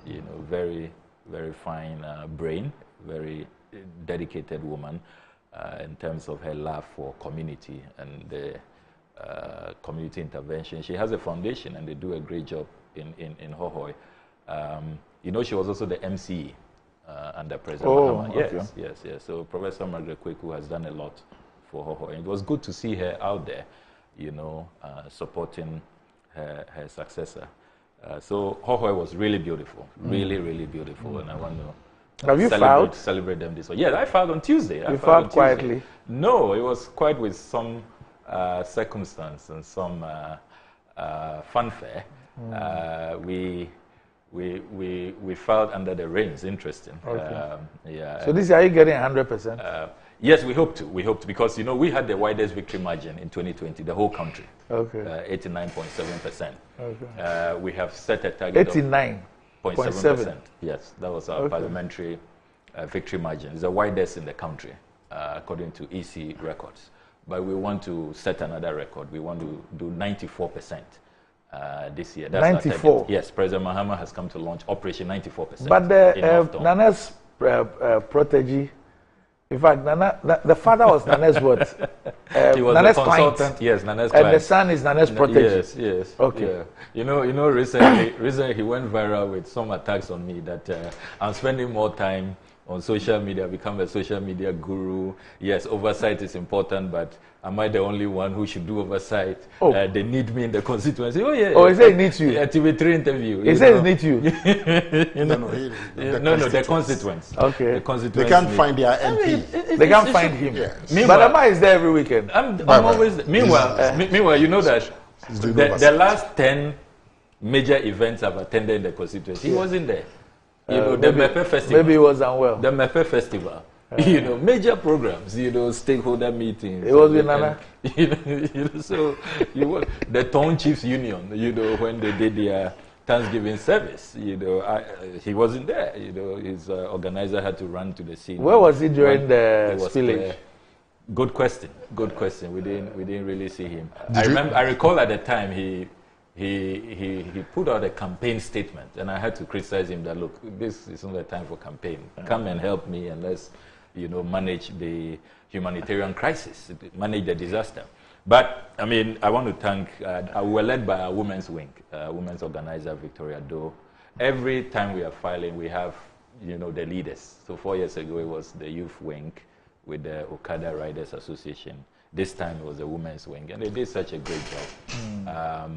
You know, very, very fine brain, very dedicated woman. In terms of her love for community and the community intervention. She has a foundation and they do a great job in Hohoi. You know, she was also the MCE under President Mahama. Okay. Yes. So Professor Margaret Kweku has done a lot for Hohoi. It was good to see her out there, you know, supporting her successor. So Hohoi was really beautiful, really, really beautiful, and I want to have you filed? Celebrate them this way. Yes, I filed on Tuesday. You filed quietly? No, it was quite with some circumstance and some fanfare. We filed under the reins. Interesting. Okay. So this year, are you getting 100%? Yes, we hope to. We hope to, because you know we had the widest victory margin in 2020, the whole country. Okay. 89.7%. Okay. We have set a target 89.7%. Yes, that was our parliamentary victory margin. It's the widest in the country, according to EC records. But we want to set another record. We want to do 94% this year. That's 94? Yes, President Mahama has come to launch Operation 94%. But the Nana's protege, in fact, the father was Nana's what? He was Nana's the consultant. Client. Yes, Nana's client. And the son is Nana's protege. Yes. Okay. Yeah. You know, recently he went viral with some attacks on me that I'm spending more time on social media, become a social media guru. Yes, oversight is important, but am I the only one who should do oversight? They need me in the constituency. Oh, yeah. Oh, he said he needs you. Yeah, TV3 interview. He said he needs you. No, the constituents. Okay. The constituents. They can't find their MP. They can't find him. Yes. But Amma is there every weekend. I'm always there. Meanwhile, you know that the last 10 major events I've attended in the constituency, he wasn't there. You know, the Mepe Festival. Maybe he was unwell. The Mepe Festival. You know, major programs, you know, stakeholder meetings. It was with Nana. So the Town Chiefs Union, you know, when they did their Thanksgiving service, you know, he wasn't there. You know, his organizer had to run to the scene. Where was he during the spillage? Good question. We didn't really see him. I recall at the time he he put out a campaign statement, and I had to criticize him that, look, this is not the time for campaign. Come and help me, and let's, manage the humanitarian crisis, manage the disaster. But, I mean, I want to thank, we were led by our women's wing, women's organizer, Victoria Doe. Every time we are filing, we have, the leaders. So 4 years ago, it was the youth wing with the Okada Riders Association. This time, it was the women's wing, and they did such a great job.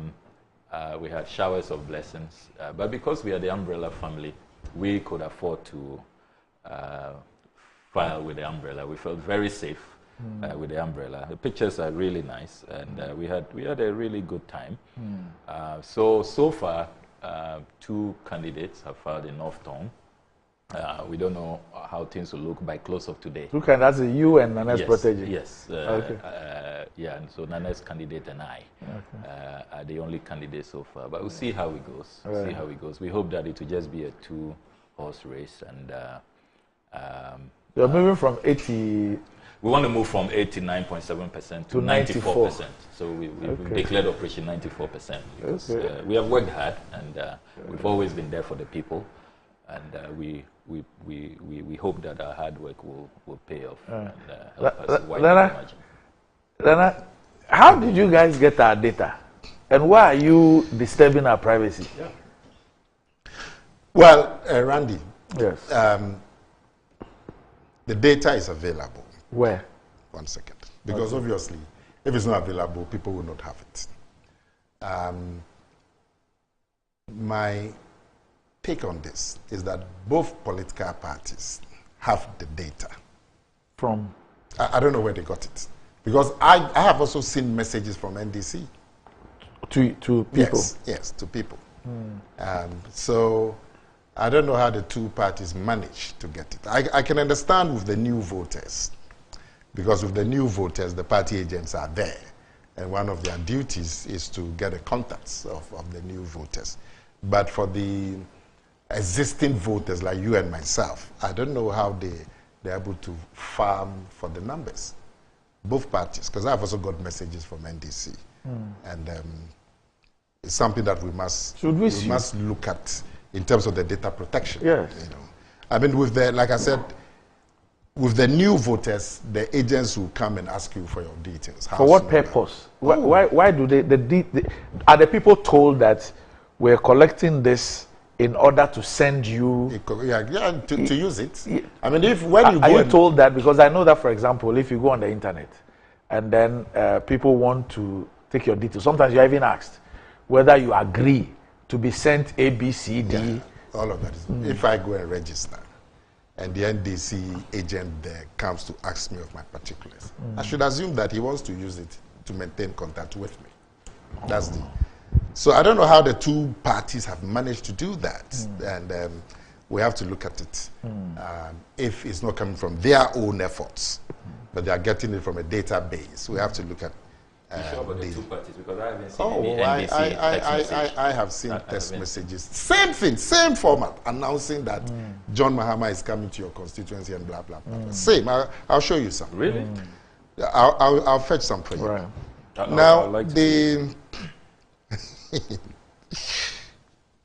We had showers of blessings, but because we are the umbrella family, we could afford to file with the umbrella. We felt very safe with the umbrella. The pictures are really nice, and we had a really good time. So far, 2 candidates have filed in North Town. We don't know how things will look by close of today. Okay, that's you and Nane's protege. Yes. Okay. And so Nane's candidate and I are the only candidates so far. But we'll see how it goes. Right. See how it goes. We hope that it will just be a 2-horse race. And you're moving from 80. We want to move from 89.7% to 94%. So we declared Operation 94% because we have worked hard, and we've always been there for the people. And we hope that our hard work will pay off and help us widen the margin. Lena, how did you guys get our data? And why are you disturbing our privacy? Well, Randy, yes. The data is available. Where? 1 second. Because obviously, if it's not available, people will not have it. My take on this is that both political parties have the data. From? I don't know where they got it. Because I have also seen messages from NDC. To people? Yes, to people. So I don't know how the 2 parties managed to get it. I can understand with the new voters, because with the new voters, the party agents are there. And one of their duties is to get the contacts of the new voters. But for the existing voters like you and myself, I don't know how they're able to farm for the numbers. Both parties, because I've also got messages from NDC. And it's something that we must look at in terms of the data protection. Yes. I mean, with the, like I said, with the new voters, the agents will come and ask you for your details. For what purpose? Why do are the people told that we're collecting this in order to send you? To use it. I mean, when you go, are you told that? Because I know that, for example, if you go on the internet and then people want to take your details, sometimes you're even asked whether you agree to be sent A, B, C, D. Yeah, all of that. If I go and register, and the NDC agent there comes to ask me of my particulars, I should assume that he wants to use it to maintain contact with me. That's the. So I don't know how the 2 parties have managed to do that, and we have to look at it. If it's not coming from their own efforts, but they are getting it from a database, we have to look at. You sure about the 2 parties? Because I haven't seen any NDC text message. I have seen text messages. Same thing, same format, announcing that John Mahama is coming to your constituency and blah, blah, blah. Same. I'll show you some. Really? I'll fetch some for you. Right. Now,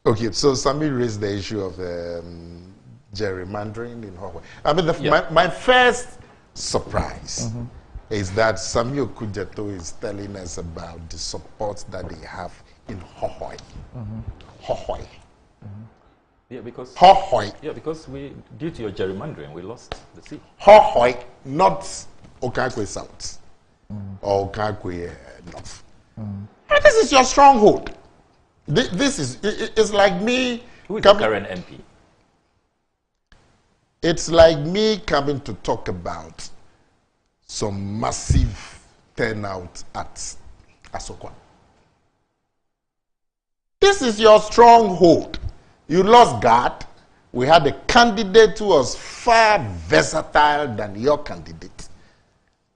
okay, so Sami raised the issue of gerrymandering in Hawaii. I mean, my first surprise is that Samuel Kujato is telling us about the support that they have in Hawaii. Hawaii. Yeah, because Hawaii. Yeah, because due to your gerrymandering, we lost the seat. Hawaii, not Okankwe South or Okankwe North. And this is your stronghold. It's like me. Who is the current MP? It's like me coming to talk about some massive turnout at Asokwa. This is your stronghold. You lost guard. We had a candidate who was far versatile than your candidate.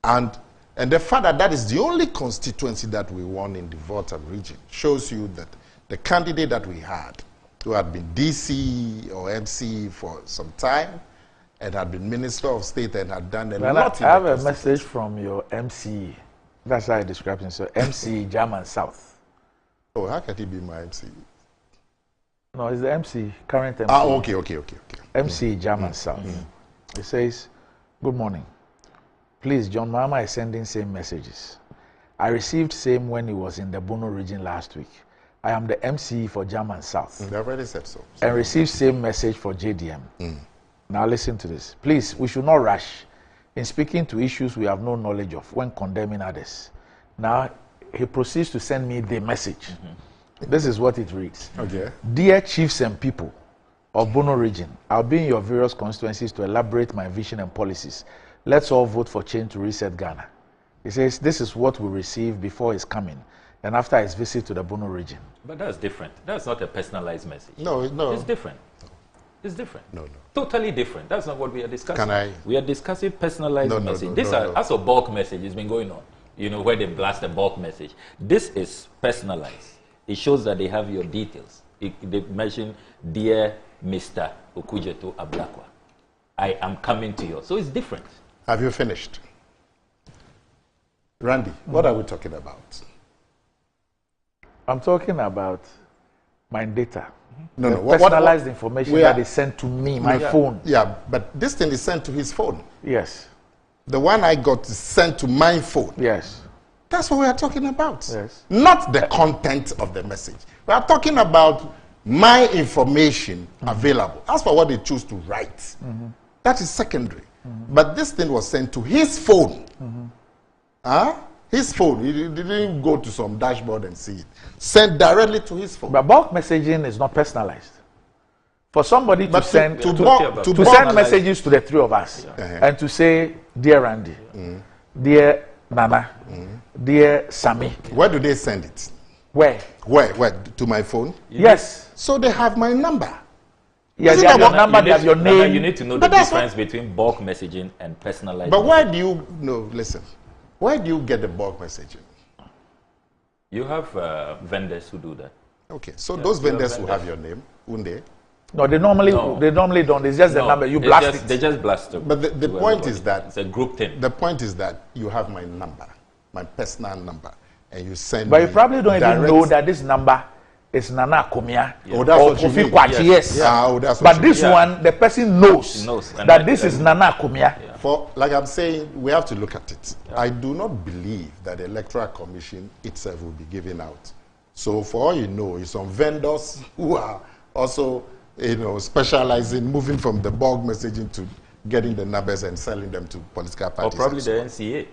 And the fact that that is the only constituency that we won in the Volta region shows you that the candidate that we had, who had been DC or MC for some time, and had been Minister of State and had done a lot. I have a message from your MC. That's how I describe him. So MC German South. Oh, how can he be my MC? No, it's the MC, current MC. Ah, okay. MC German South. It says, good morning. Please, John Mama is sending same messages. I received same when he was in the Bono region last week. I am the MC for German South. They already said so. And received same message for JDM. Now listen to this. Please, we should not rush in speaking to issues we have no knowledge of when condemning others. Now, he proceeds to send me the message. This is what it reads. Okay. Dear chiefs and people of Bono region, I'll be in your various constituencies to elaborate my vision and policies. Let's all vote for change to reset Ghana. He says this is what we receive before his coming and after his visit to the Bono region. But that's different. That's not a personalized message. No. It's different. It's different. No. Totally different. That's not what we are discussing. Can I? We are discussing personalized message. As a bulk message has been going on. You know, where they blast a bulk message. This is personalized. It shows that they have your details. They mention, dear Mr. Okujeto Ablakwa, I am coming to you. So it's different. Have you finished? Randy, what are we talking about? I'm talking about my data. No. Personalized information that is sent to me, my phone. Yeah, but this thing is sent to his phone. Yes. The one I got is sent to my phone. Yes. That's what we are talking about. Yes. Not the content of the message. We are talking about my information available. As for what they choose to write, that is secondary. But this thing was sent to his phone. His phone. He didn't go to some dashboard and see it. Sent directly to his phone. But bulk messaging is not personalized. For somebody to send messages to the three of us and to say, dear Randy, dear Nana, dear Sammy. Where do they send it? Where? To my phone? Yes. So they have my number. Yeah, they have your number, they have your name. You need to know the difference between bulk messaging and personalized. But why do you, listen, why do you get the bulk messaging? You have vendors who do that. Okay, so those vendors who have your name, won't they? No, they normally don't. It's just the number. You blast it. They just blast it. But the point is that it's a group thing. The point is that you have my number, my personal number, and you send. But you probably don't even know that this number is Nana Komia or Kofi Kwachi. Yes. But this one, the person knows that this is Nana Komia. For like I'm saying, we have to look at it. I do not believe that the Electoral Commission itself will be giving out. So for all you know, it's some vendors who are also specializing, moving from the bulk messaging to getting the numbers and selling them to political parties. Or probably the NCA.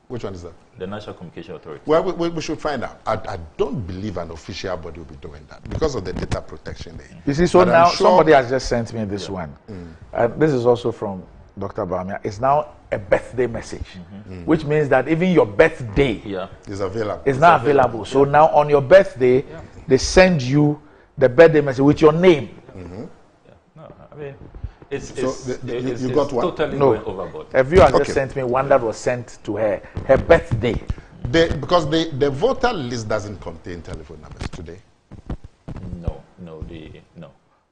Which one is that? The National Communication Authority. Well, we should find out. I don't believe an official body will be doing that because of the data protection there. You see, so but now somebody has just sent me this one. This is also from Dr. Bamia. It's now a birthday message, which means that even your birthday is available. It's not available. So now on your birthday, they send you the birthday message with your name. No, I mean, it's got one? Totally going overboard. A viewer has just sent me one that was sent to her birthday. Because the voter list doesn't contain telephone numbers today. No.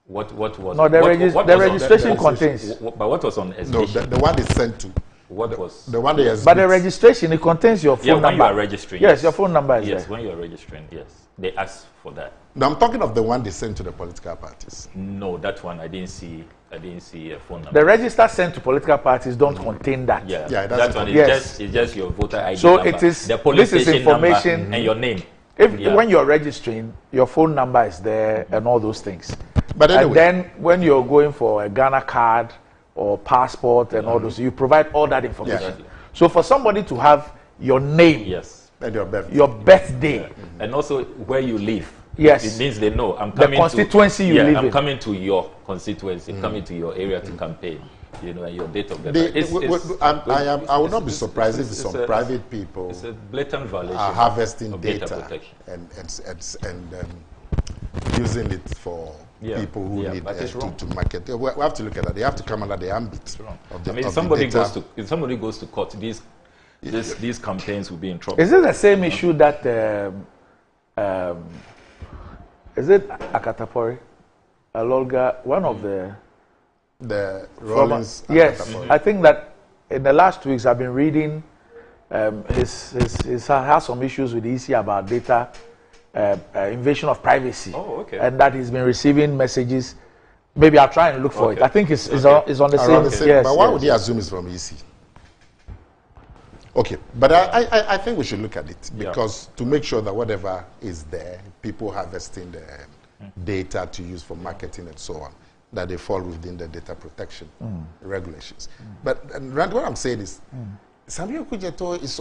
What was? No, the registration contains. But what was on SDC? No, the one is sent to. What was the one they has? But the registration, it contains your phone number. When you are registering. Yes, your phone number is there. Yes, there. when you are registering, yes, they ask for that. No, I'm talking of the one they sent to the political parties. No, that one I didn't see a phone number. The register sent to political parties don't contain that. Yeah, that one is just your voter ID so number. It is the police this is information and your name. When you're registering, your phone number is there and all those things. But anyway, and then when you're going for a Ghana card or passport and all those, you provide all that information. Yeah. So for somebody to have your name, and your birthday, and also where you live. Yes, it means they know I'm coming the constituency to, you live in. I'm coming to your constituency, coming to your area to campaign. And your date of birth. I would not be surprised if some private people it's a blatant violation are harvesting of data protection and using it for people who need to market. We have to look at that. They have to come under the ambit of the. If somebody goes to court, these campaigns will be in trouble. Is it the same issue that? Is it Akatapori, Alolga, one of the Rollins? Yes, I think that in the last 2 weeks I've been reading. He has some issues with the EC about data invasion of privacy. Oh, okay. And that he's been receiving messages. Maybe I'll try and look for it. I think it's on the same. Yes, but why would he assume it's from EC? Okay, but I think we should look at it because to make sure that whatever is there, people harvesting the data to use for marketing and so on, that they fall within the data protection regulations. But Rand, what I'm saying is, Samuel Kujeto is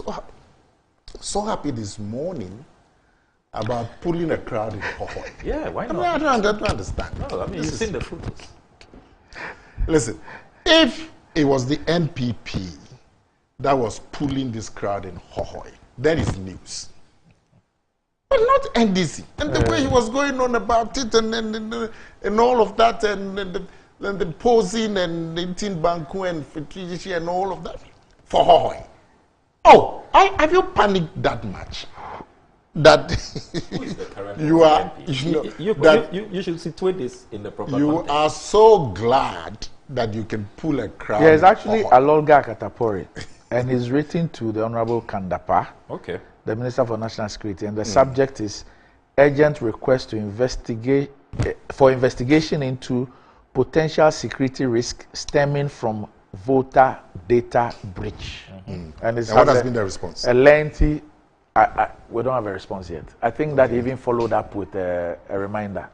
so happy this morning about pulling a crowd in Hohoi. Yeah, why not? I don't understand. No, I mean, you've seen the photos. Listen, if it was the NPP that was pulling this crowd in Hohoi, then it's news. But not NDC. And the way he was going on about it and all of that and the posing and eating Banku and Fitrijishi and all of that for Hohoi. Oh, have you panicked that much? That Who is the current you are, you should situate this in the proper context. Are so glad that you can pull a crowd. Yeah, it's actually Alolga Katapori, and he's written to the Honorable Kandapa, the Minister for National Security, and the subject is urgent request to investigate for investigation into potential security risk stemming from voter data breach. And what has been the response? A lengthy. We don't have a response yet. I think that even followed up with a reminder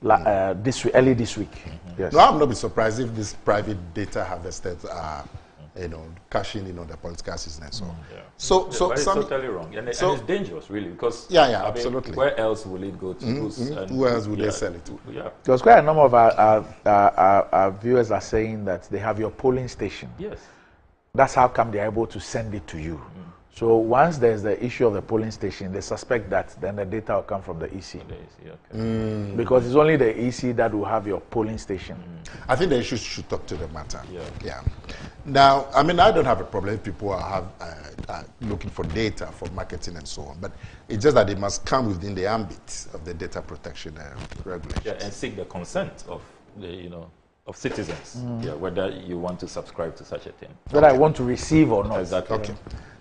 early this week. Yes. No, I'm not be surprised if these private data harvesters are, cashing in on the political system and so on. So it's totally wrong, and it's dangerous, really, because absolutely. Where else will it go to? Who else would they sell it to? Because quite a number of our viewers are saying that they have your polling station. Yes. That's how come they're able to send it to you. So once there's the issue of the polling station, they suspect that then the data will come from the EC. Because it's only the EC that will have your polling station. I think the issue should talk to the matter. Yeah. Now, I mean, I don't have a problem if people are looking for data for marketing and so on, but it's just that it must come within the ambit of the data protection regulations. Yeah, and seek the consent of the, of citizens. Whether you want to subscribe to such a thing. Whether I want to receive or not. Exactly. Okay.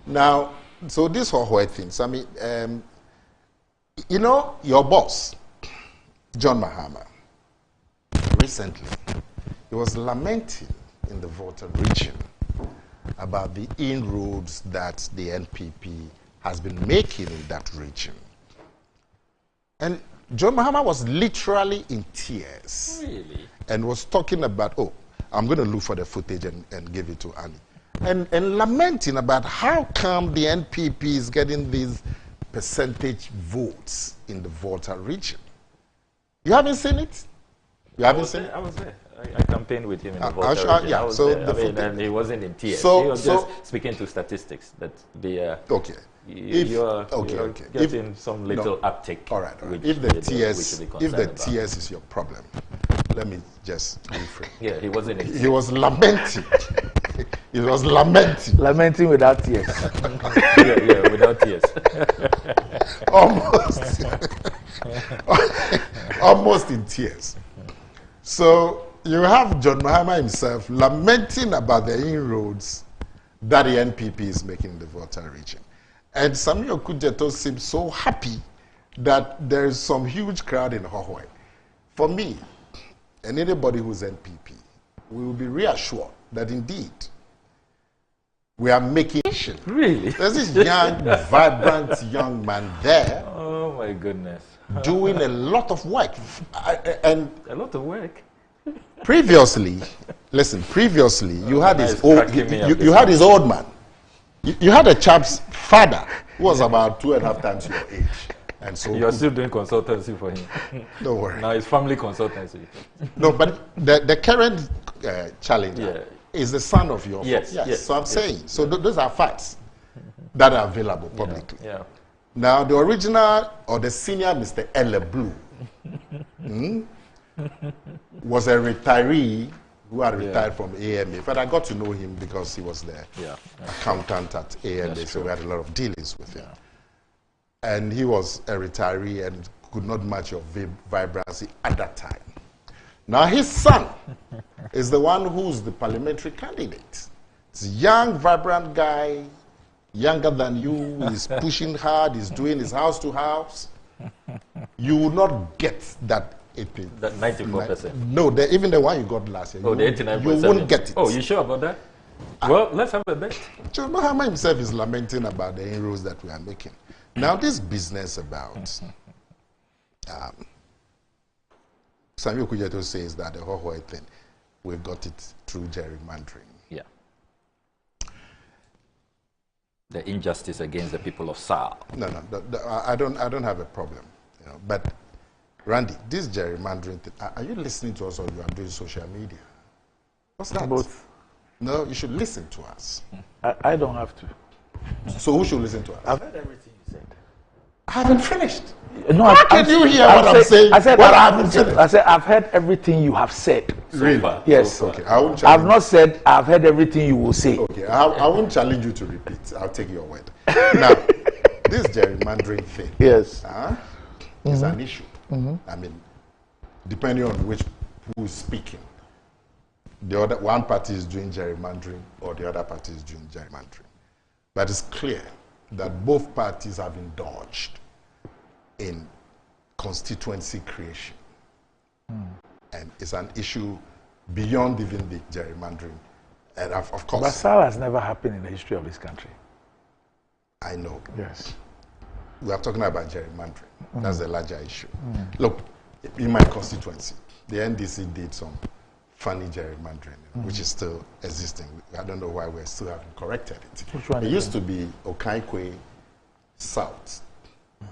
Now, so this Hohoi things, I mean, your boss, John Mahama, recently, he was lamenting in the voter region about the inroads that the NPP has been making in that region. And John Mahama was literally in tears. Really? And was talking about, I'm going to look for the footage and give it to Annie. And lamenting about how come the NPP is getting these percentage votes in the voter region. You haven't seen it? You haven't seen it? I was there. I campaigned with him in the voter region. Yeah, I was there. And he wasn't in tears. He was just speaking to statistics that the you're getting some little uptick. All right. If the tears is your problem, let me just rephrase. Yeah, he wasn't in tears. He was lamenting. He was lamenting. Lamenting without tears. yeah, without tears. Almost in tears. So you have John Mahama himself lamenting about the inroads that the NPP is making in the voter region. And Samuel Kujeto seems so happy that there is some huge crowd in Hohoi. For me, and anybody who's NPP, we will be reassured that indeed we are making action. Really? There's this young, vibrant young man there. Oh my goodness. Doing a lot of work. And a lot of work? Previously, you had his old, you had his old man. You had a chap's father who was about 2.5 times your age. And so you're still doing consultancy for him. Don't worry. Now it's family consultancy. No, but the current challenger is the son of your yes. So I'm saying, so those are facts that are available publicly. Yeah. Now, the original or the senior Mr. Ele Blue was a retiree who had retired from AMA. But I got to know him because he was the accountant at AMA, so we had a lot of dealings with him. And he was a retiree and could not match your vibrancy at that time. Now his son is the one who's the parliamentary candidate. It's a young, vibrant guy, younger than you, he's pushing hard, he's doing his house to house. you will not get that 80. That 94%. No, even the one you got last year. Oh, the 89%. You won't get it. Oh, you sure about that? Well, let's have a bet. John Mahama himself is lamenting about the inroads that we are making. Now, this business about Samuel Kujeto says that the whole thing, we got it through gerrymandering. Yeah. The injustice against the people of SAR. No, I don't have a problem, you know. But Randy, this gerrymandering thing, are you listening to us or you are doing social media? What's that? Both. No, you should listen to us. I don't have to. So who should listen to us? I've heard everything you said. I haven't finished. No, how can you hear what I'm saying? I said I've heard everything you have said. Really? Yes. Okay. I've not said I've heard everything you will say. Okay. I won't challenge you to repeat. I'll take your word. Now, this gerrymandering thing. Yes. Is an issue. I mean, depending on who is speaking. The other one party is doing gerrymandering or the other party is doing gerrymandering. But it's clear that both parties have indulged in constituency creation. And it's an issue beyond even the gerrymandering. And of course... But SAL has never happened in the history of this country. I know. Yes. We are talking about gerrymandering. That's the larger issue. Look, in my constituency, the NDC did some funny gerrymandering, which is still existing. I don't know why we still haven't corrected it. Which one? It used to be Okaikwe South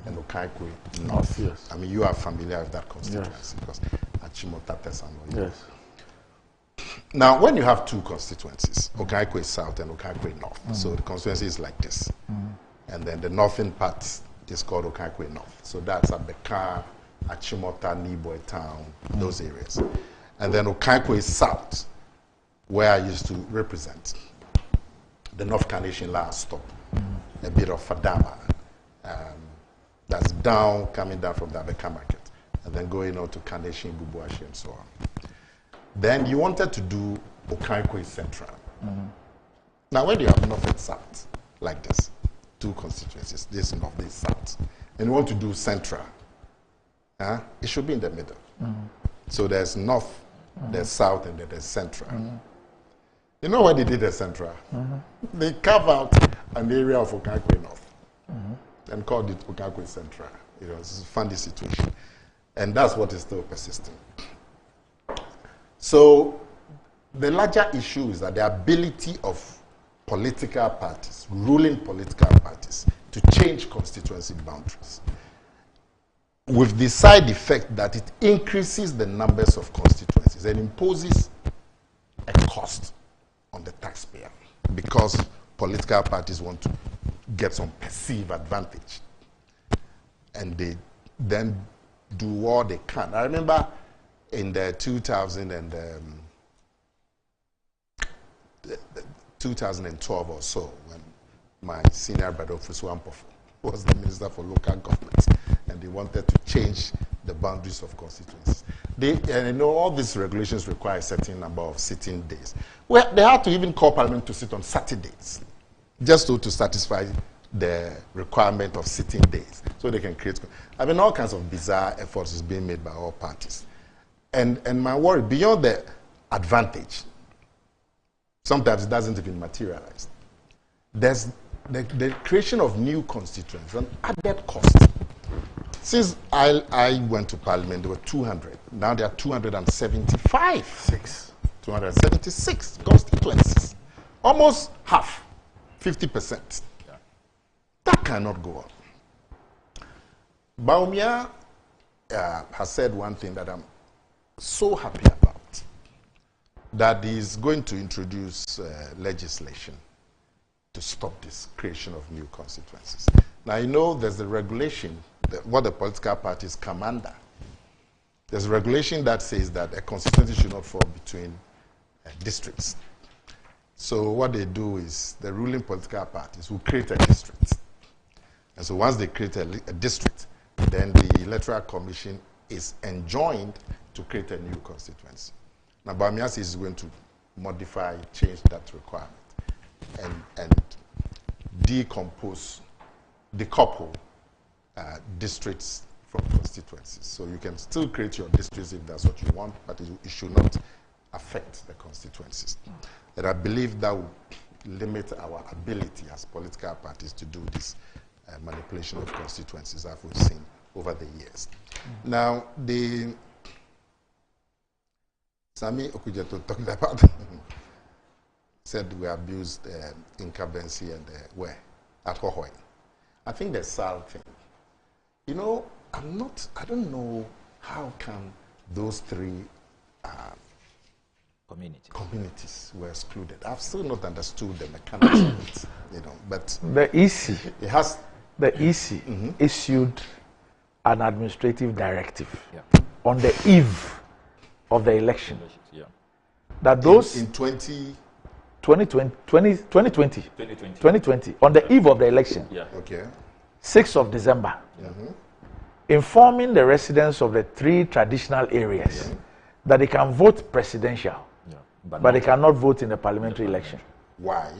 and Okaikwe North. Yes. I mean, you are familiar with that constituency because Achimota Tesano. Yes. Now, when you have two constituencies, Okaikwe South and Okaikwe North, so the constituency is like this, and then the northern part is called Okaikwe North. So that's Abeka, Achimota, Niboy Town, those areas. And then Okaikwe South, where I used to represent, the North Carnation last stop, a bit of Fadama, that's down, coming down from the Abeka market, and then going on to Carnation, Bubuashi, and so on. Then you wanted to do Okaikwe Central. Now, when you have North and South, like this, two constituencies, this North, this South, and you want to do Central, it should be in the middle. So there's North, there's South, and then there's Central. You know what they did at Central? They carved out an area of Okaikwe North and called it Okaikwe Central. You know, it's a funny situation. And that's what is still persisting. So the larger issue is that the ability of political parties, ruling political parties, to change constituency boundaries, with the side effect that it increases the numbers of constituencies and imposes a cost on the taxpayer because political parties want to get some perceived advantage. And they then do all they can. I remember in the 2012 or so, when my senior brother Fusuampofo was the Minister for Local Government, and they wanted to change the boundaries of constituencies. And you know, all these regulations require a certain number of sitting days. Well, they had to even call Parliament to sit on Saturdays, just to satisfy the requirement of sitting days, so they can create. I mean, all kinds of bizarre efforts is being made by all parties. And my worry, beyond the advantage, sometimes it doesn't even materialize. There's the creation of new constituents, an added cost. Since I went to Parliament, there were 200. Now there are 276 constituencies. Almost half, 50%. That cannot go on. Baumia has said one thing that I'm so happy about, that he's going to introduce legislation to stop this creation of new constituencies. Now, you know, there's the regulation, what the political parties come under. There's a regulation that says that a constituency should not fall between districts. So what they do is the ruling political parties will create a district. And so once they create a district, then the Electoral Commission is enjoined to create a new constituency. Now, Bamia says he's going to modify, change that requirement, and decouple districts constituencies. So you can still create your districts if that's what you want, but it should not affect the constituencies. And I believe that will limit our ability as political parties to do this manipulation of constituencies that we've seen over the years. Now, the Sami Okujeto talked about said we abused incumbency and where? At Hohoi. I think the SAL thing. You know, I don't know how can those three communities were excluded. I've still not understood the mechanics of it, you know, but the EC, it has the EC issued an administrative directive on the eve of the election. That those in 2020, on the eve of the election, okay, 6th of December, informing the residents of the three traditional areas that they can vote presidential, but they cannot vote in the parliamentary election. Why?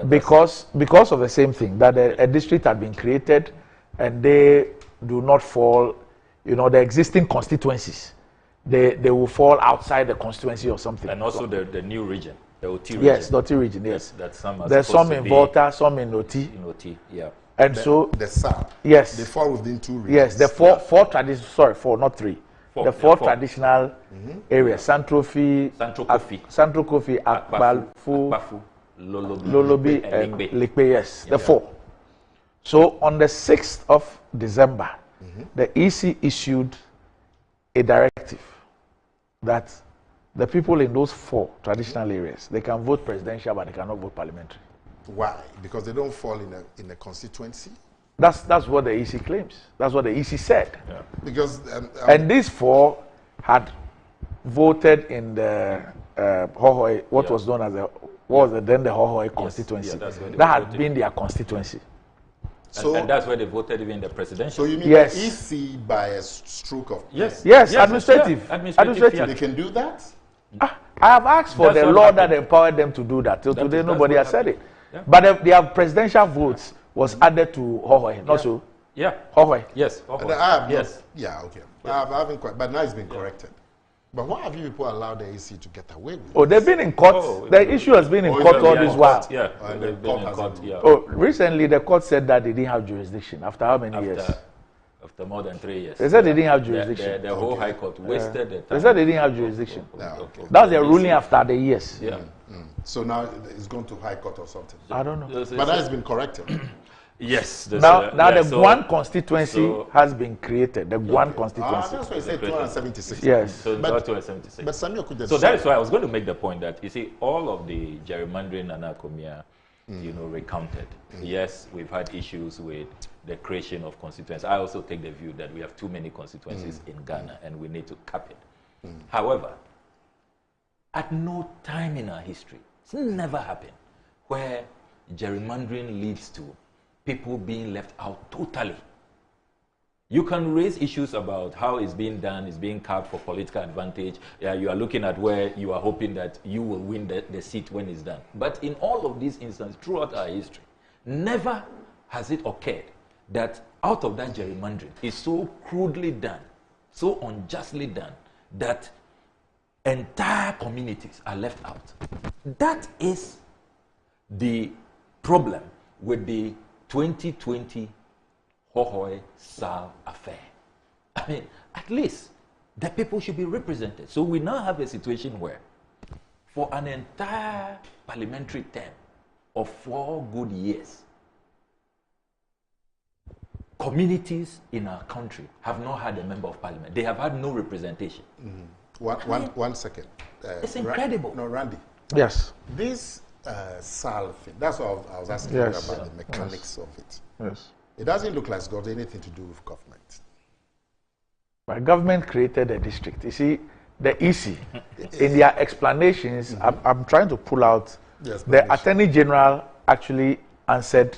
Because of the same thing, that a district had been created and they do not fall, you know, the existing constituencies, they will fall outside the constituency or something. And also the new region, the OT region. Yes, the OT region, yes. That some there's some in Volta, some in OT. In OT, yeah. And so the SAP, yes, they fall within two regions. Yes, the four traditional, sorry, four, not three. The four traditional areas: Santrofi, Kofi, Akbalfu, Lolobi, and Likpe. Yes, the four. So on the 6th of December, the EC issued a directive that the people in those four traditional areas, they can vote presidential, but they cannot vote parliamentary. Why? Because they don't fall in a constituency? That's what the EC claims. That's what the EC said. Yeah. Because and these four had voted in the Hohoi, what was known as then the Hohoi constituency. That had been their constituency. So, and that's where they voted even in the presidential. So you mean the EC by a stroke of yes, administrative. Administrative. They can do that? I have asked for the law that empowered them to do that. Till today, nobody has said it. Yeah. But their presidential votes was added to Hohoi, not so. Yeah. Hohoi. Yes. Yes. Yeah, okay. I haven't quite, but now it's been corrected. But why have you people allowed the EC to get away with it? Oh, they've been in court. The issue has been in court all this while. Yeah. They've been in court. Yeah. Oh, recently the court said that they didn't have jurisdiction. After how many years? After more than 3 years. They said they didn't have jurisdiction. The whole High Court wasted the time. They said they didn't have jurisdiction. That's their ruling after the years. Yeah. So now it's gone to High Court or something? I don't know. But that has been corrected. Yes. Now the Guan constituency has been created. The Guan constituency. That's why you said 276. Yes. So but 276. But Samuel could just so that is why I was going to make the point that, you see, all of the gerrymandering and Akomia, recounted. Yes, we've had issues with the creation of constituencies. I also take the view that we have too many constituencies in Ghana and we need to cap it. However, at no time in our history, it's never happened, where gerrymandering leads to people being left out totally. You can raise issues about how it's being done, it's being capped for political advantage. Yeah, you are looking at where you are hoping that you will win the seat when it's done. But in all of these instances, throughout our history, never has it occurred that out of that gerrymandering is so crudely done, so unjustly done, that entire communities are left out. That is the problem with the 2020 Hohoi Sal affair. I mean, at least the people should be represented. So we now have a situation where, for an entire parliamentary term of 4 good years, communities in our country have not had a member of parliament. They have had no representation. One second. It's incredible. Randy. Yes. This SAL thing, that's what I was asking you about the mechanics of it. Yes. It doesn't look like it's got anything to do with government. But government created a district. You see, the EC, in their explanations, I'm trying to pull out, the Attorney General actually answered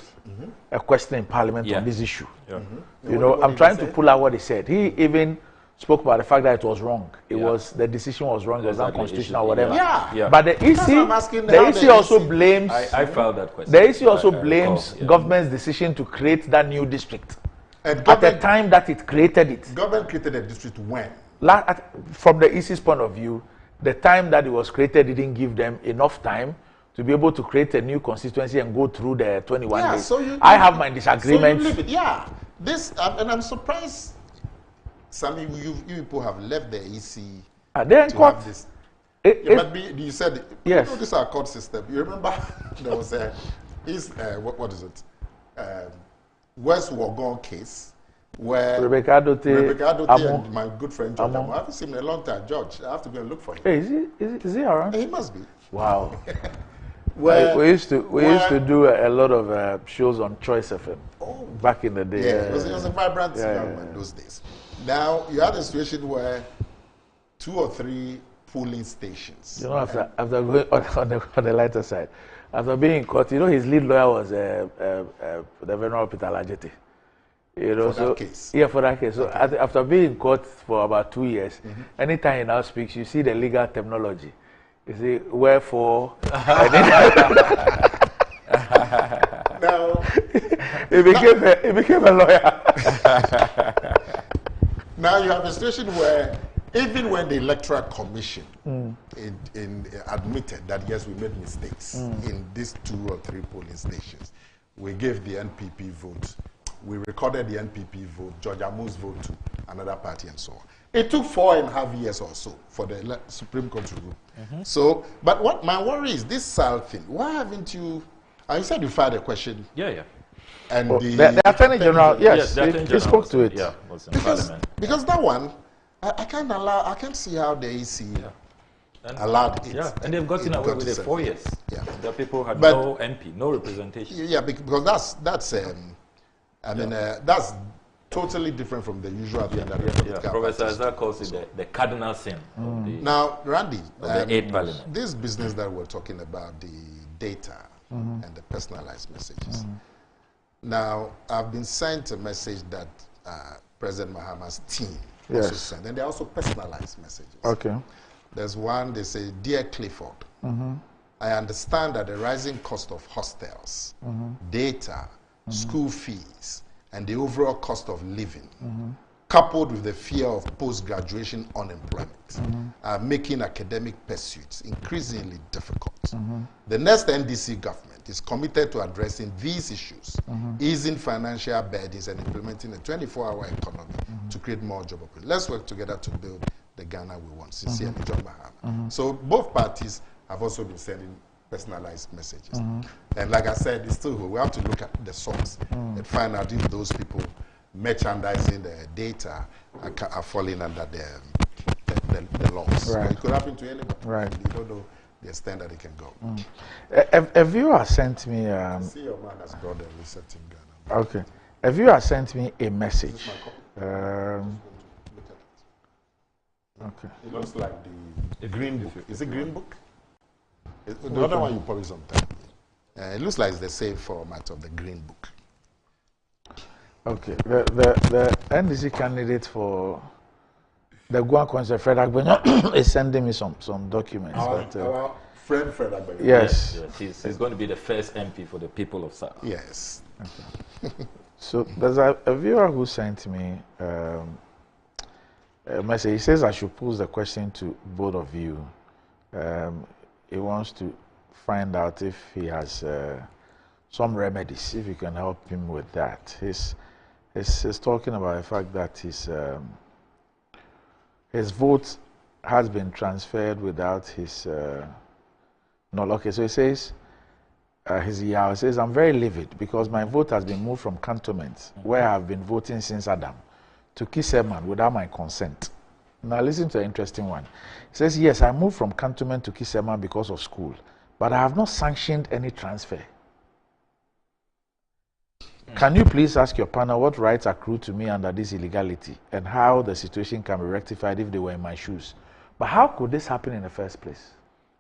a question in Parliament on this issue. You know, I'm trying to pull out what he said. He even spoke about the fact that it was wrong. It was, the decision was wrong, it was unconstitutional, whatever. But the EC also blames, I filed that question. the EC also blames government's decision to create that new district. at the time that it created it. Government created a district when? From the EC's point of view, the time that it was created didn't give them enough time to be able to create a new constituency and go through the 21 days. So I have my disagreements. So this, and I'm surprised, Sammy, you people have left the EC to have this. But you said, yes. this is our court system. You remember there was what is it? West Wagon case where Rebecca Adote and my good friend George Amo. I haven't seen him in a long time. George, I have to go and look for him. Hey, is he around? He must be. Wow. We used to do a lot of shows on Choice FM back in the day. Yeah, it was a vibrant young man those days. Now you had a situation where 2 or 3 polling stations. You know, after going on the lighter side, after being in court, you know, his lead lawyer was the Venerable Peter Lajete. You know, for that case. Yeah, for that case. So after being in court for about 2 years, anytime he now speaks, you see the legal terminology. You see, wherefore. Now, he became a lawyer. Now you have a situation where even when the Electoral Commission admitted that yes, we made mistakes in these 2 or 3 polling stations, we gave the NPP vote, we recorded the NPP vote, George Amu's vote to another party and so on. It took 4.5 years or so for the Supreme Court to rule. So, but what my worry is this SAL thing. Why haven't you? You said you filed a question. Yeah. And the Attorney General, yes, he spoke to it. Yeah, was in because that one, I can't see how the EC allowed it. Yeah, and they've gotten away with it 4 years. Yeah, the people had no MP, no representation. Yeah, because that's totally different from the usual thing that Professor Isaac calls it the cardinal sin. Now, Randy, the 8th Parliament. This business that we're talking about, the data and the personalized messages. Now, I've been sent a message that President Mahama's team also sent, and they're also personalized messages. Okay. There's one, they say, Dear Clifford, I understand that the rising cost of hostels, data, school fees, and the overall cost of living, coupled with the fear of post-graduation unemployment, are making academic pursuits increasingly difficult. The next NDC government is committed to addressing these issues, easing financial burdens and implementing a 24-hour economy to create more job opportunities. Let's work together to build the Ghana we want. Sincerely, John Mahama. So both parties have also been sending personalized messages. And like I said, it's still we have to look at the source and find out if those people merchandising the data are falling under the laws. Right. It could happen to anybody. Right. You don't know the extent that it can go. A viewer sent me. See your man has brought the research in Ghana. Okay. A viewer sent me a message. Okay. It looks like the green book. Is it green book? The other one you probably sometime. It looks like it's the same format of the green book. Okay. The NDC candidate for the Guam Council, Fred Agbenyo, is sending me some documents. Our friend Fred Agbenyo. Yes. He's going to be the first MP for the people of South. Yes. Okay. So there's a viewer who sent me a message. He says I should pose the question to both of you. He wants to find out if he has some remedies, if you can help him with that. He's talking about the fact that his vote has been transferred without his okay, so he says he says I'm very livid because my vote has been moved from cantonment where I've been voting since Adam to Kiseman without my consent. Now listen to an interesting one. He says, yes, I moved from cantonment to Kiseman because of school, but I have not sanctioned any transfer. Can you please ask your panel what rights accrue to me under this illegality and how the situation can be rectified if they were in my shoes? But how could this happen in the first place?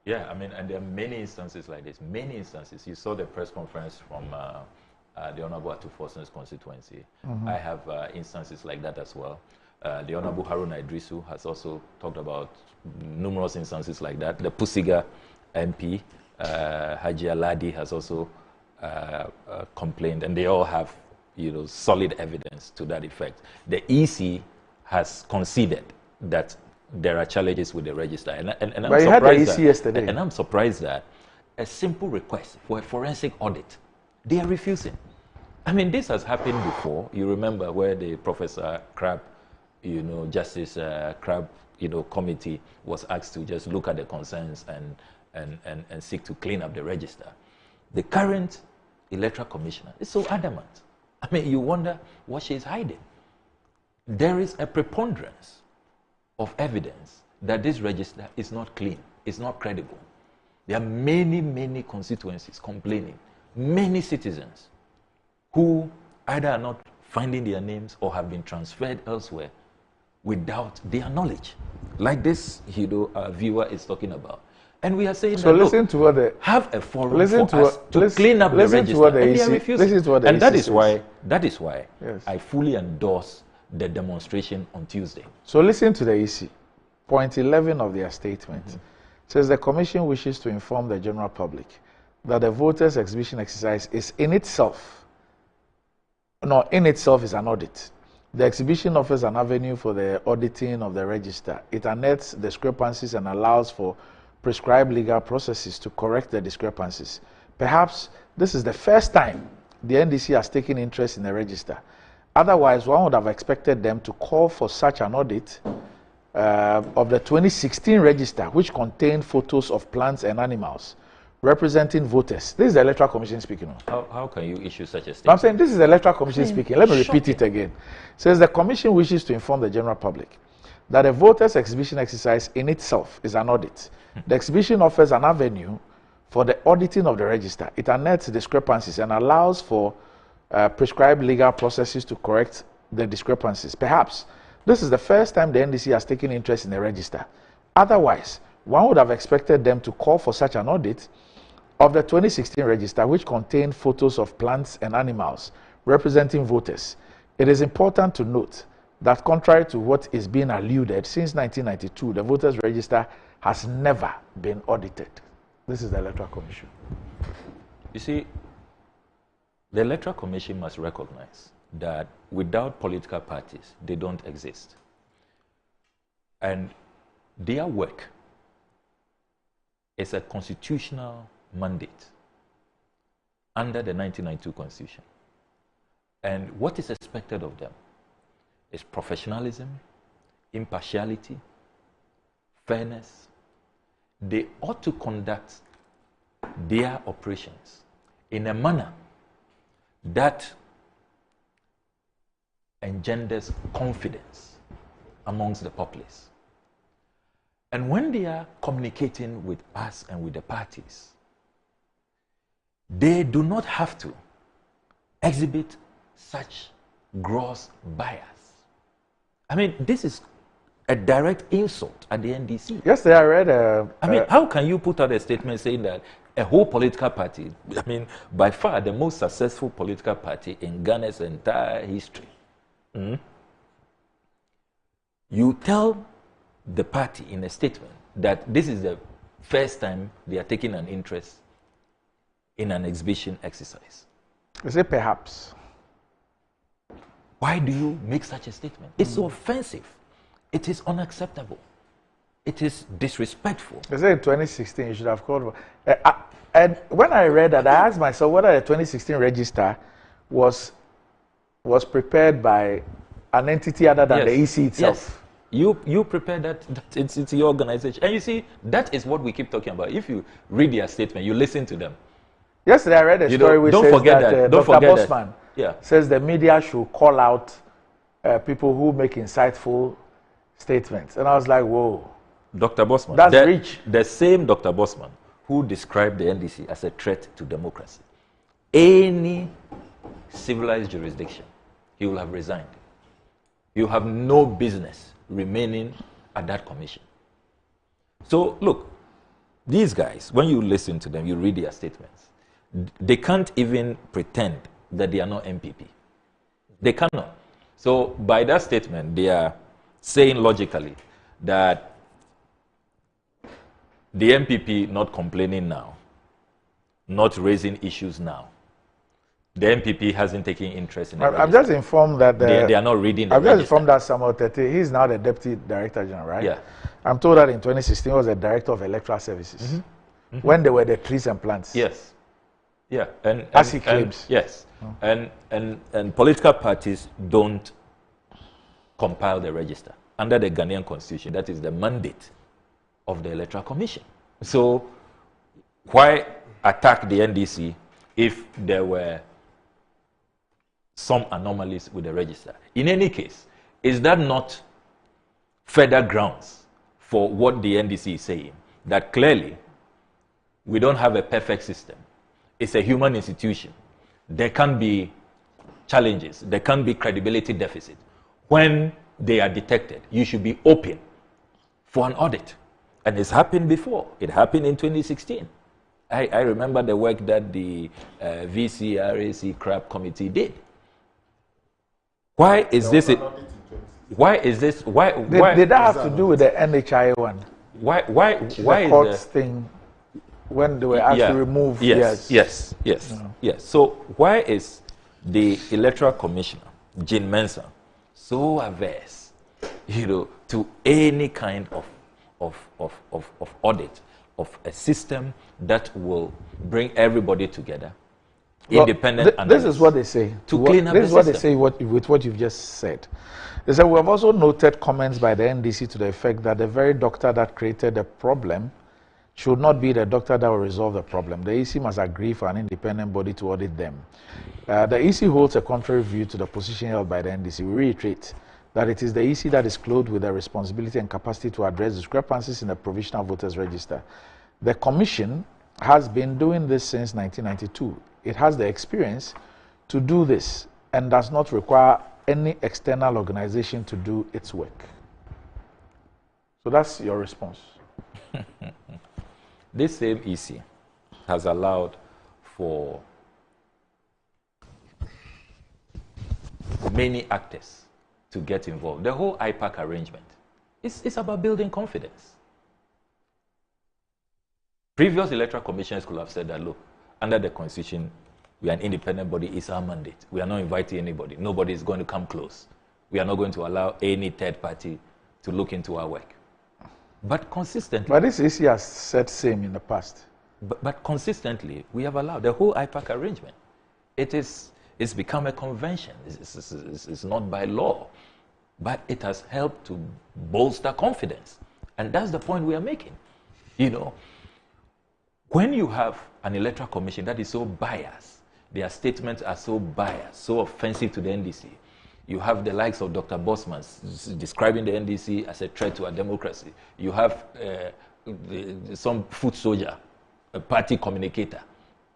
Yeah, I mean, and there are many instances like this, many instances. You saw the press conference from the Honorable Atufosun's constituency. I have instances like that as well. The Honorable Haruna Idrisu has also talked about numerous instances like that. The Pusiga MP, Haji Aladi, has also complained, and they all have solid evidence to that effect. The EC has conceded that there are challenges with the register, and I'm surprised yesterday. And I'm surprised that a simple request for a forensic audit, they are refusing. I mean, this has happened before. You remember where the Professor Crabb, Justice Crabb, committee was asked to just look at the concerns and seek to clean up the register. The current Electoral Commissioner is so adamant. I mean, you wonder what she's hiding. There is a preponderance of evidence that this register is not clean, it's not credible. There are many, many constituencies complaining, many citizens who either are not finding their names or have been transferred elsewhere without their knowledge, like this viewer is talking about. And we are saying so that, listen to what the, have a forum for us to clean up the register, and they are refusing. And that is why yes. I fully endorse the demonstration on Tuesday. So listen to the EC. Point 11 of their statement says the Commission wishes to inform the general public that the voters' exhibition exercise is in itself is an audit. The exhibition offers an avenue for the auditing of the register. It unearths discrepancies and allows for prescribed legal processes to correct the discrepancies. Perhaps this is the first time the NDC has taken interest in the register. Otherwise, one would have expected them to call for such an audit of the 2016 register, which contained photos of plants and animals representing voters. This is the Electoral Commission speaking. How can you issue such a statement? I'm saying this is the Electoral Commission speaking. Let me repeat it again. It says the Commission wishes to inform the general public that the voters' exhibition exercise in itself is an audit. The exhibition offers an avenue for the auditing of the register. It unearths discrepancies and allows for prescribed legal processes to correct the discrepancies. Perhaps this is the first time the NDC has taken interest in the register. Otherwise, one would have expected them to call for such an audit of the 2016 register, which contained photos of plants and animals representing voters. It is important to note that contrary to what is being alluded, since 1992, the voters' register has never been audited. This is the Electoral Commission. You see, the Electoral Commission must recognize that without political parties, they don't exist. And their work is a constitutional mandate under the 1992 Constitution. And what is expected of them is professionalism, impartiality, fairness. They ought to conduct their operations in a manner that engenders confidence amongst the populace. And when they are communicating with us and with the parties, they do not have to exhibit such gross bias. I mean, this is a direct insult at the NDC. Yes, I read. I mean, how can you put out a statement saying that a whole political party, I mean, by far the most successful political party in Ghana's entire history, you tell the party in a statement that this is the first time they are taking an interest in an exhibition exercise? Is it perhaps? Why do you make such a statement? It's so offensive. It is unacceptable. It is disrespectful. I said in 2016 you should have called. And when I read that, I asked myself whether the 2016 register was prepared by an entity other than the EC itself. Yes. You prepared that it's your organization. And you see, that is what we keep talking about. If you read their statement, you listen to them. Yesterday I read a story which says that Dr. Bosman says the media should call out people who make insightful statements. And I was like, whoa. Dr. Bosman. That's rich. The same Dr. Bosman who described the NDC as a threat to democracy. Any civilized jurisdiction, he will have resigned. You have no business remaining at that commission. So, look, these guys, when you listen to them, you read their statements, they can't even pretend that they are not MPP. They cannot. So, by that statement, they are saying logically that the MPP not complaining now, not raising issues now, The MPP hasn't taken interest in it. I'm just informed that they are not reading the I'm just register. informed that Samuel Tete, he's now the Deputy Director General, right? Yeah. I'm told that in 2016 he was the Director of Electoral Services when they were the trees and plants. Yes. Yeah. And as he claims. Yes. And political parties don't compile the register. Under the Ghanaian Constitution, that is the mandate of the Electoral Commission. So why attack the NDC if there were some anomalies with the register? In any case, is that not further grounds for what the NDC is saying? That clearly we don't have a perfect system. It's a human institution. There can be challenges. There can be credibility deficit. When they are detected, you should be open for an audit. And it's happened before. It happened in 2016. I remember the work that the VCRAC CRAP committee did. Why is this? Why is this? Why did that have to do with the NHI one? Why the courts thing when they were asked to remove? Yes. So why is the Electoral Commissioner, Jean Mensah, so averse, to any kind of audit of a system that will bring everybody together, independent? This is what they say. This is what they say with what you've just said. They said, we have also noted comments by the NDC to the effect that the very doctor that created the problem should not be the doctor that will resolve the problem. The EC must agree for an independent body to audit them. The EC holds a contrary view to the position held by the NDC. We reiterate that it is the EC that is clothed with the responsibility and capacity to address discrepancies in the provisional voters register. The Commission has been doing this since 1992. It has the experience to do this and does not require any external organization to do its work. So that's your response. This same EC has allowed for many actors to get involved. The whole IPAC arrangement, it's about building confidence. Previous electoral commissions could have said that, look, under the Constitution, we are an independent body, it's our mandate. We are not inviting anybody. Nobody is going to come close. We are not going to allow any third party to look into our work. But consistently... But this EC has said same in the past. But consistently, we have allowed the whole IPAC arrangement. It's become a convention. It's not by law. But it has helped to bolster confidence. And that's the point we are making. When you have an electoral commission that is so biased, their statements are so biased, so offensive to the NDC, you have the likes of Dr. Bosman describing the NDC as a threat to our democracy. You have some foot soldier, a party communicator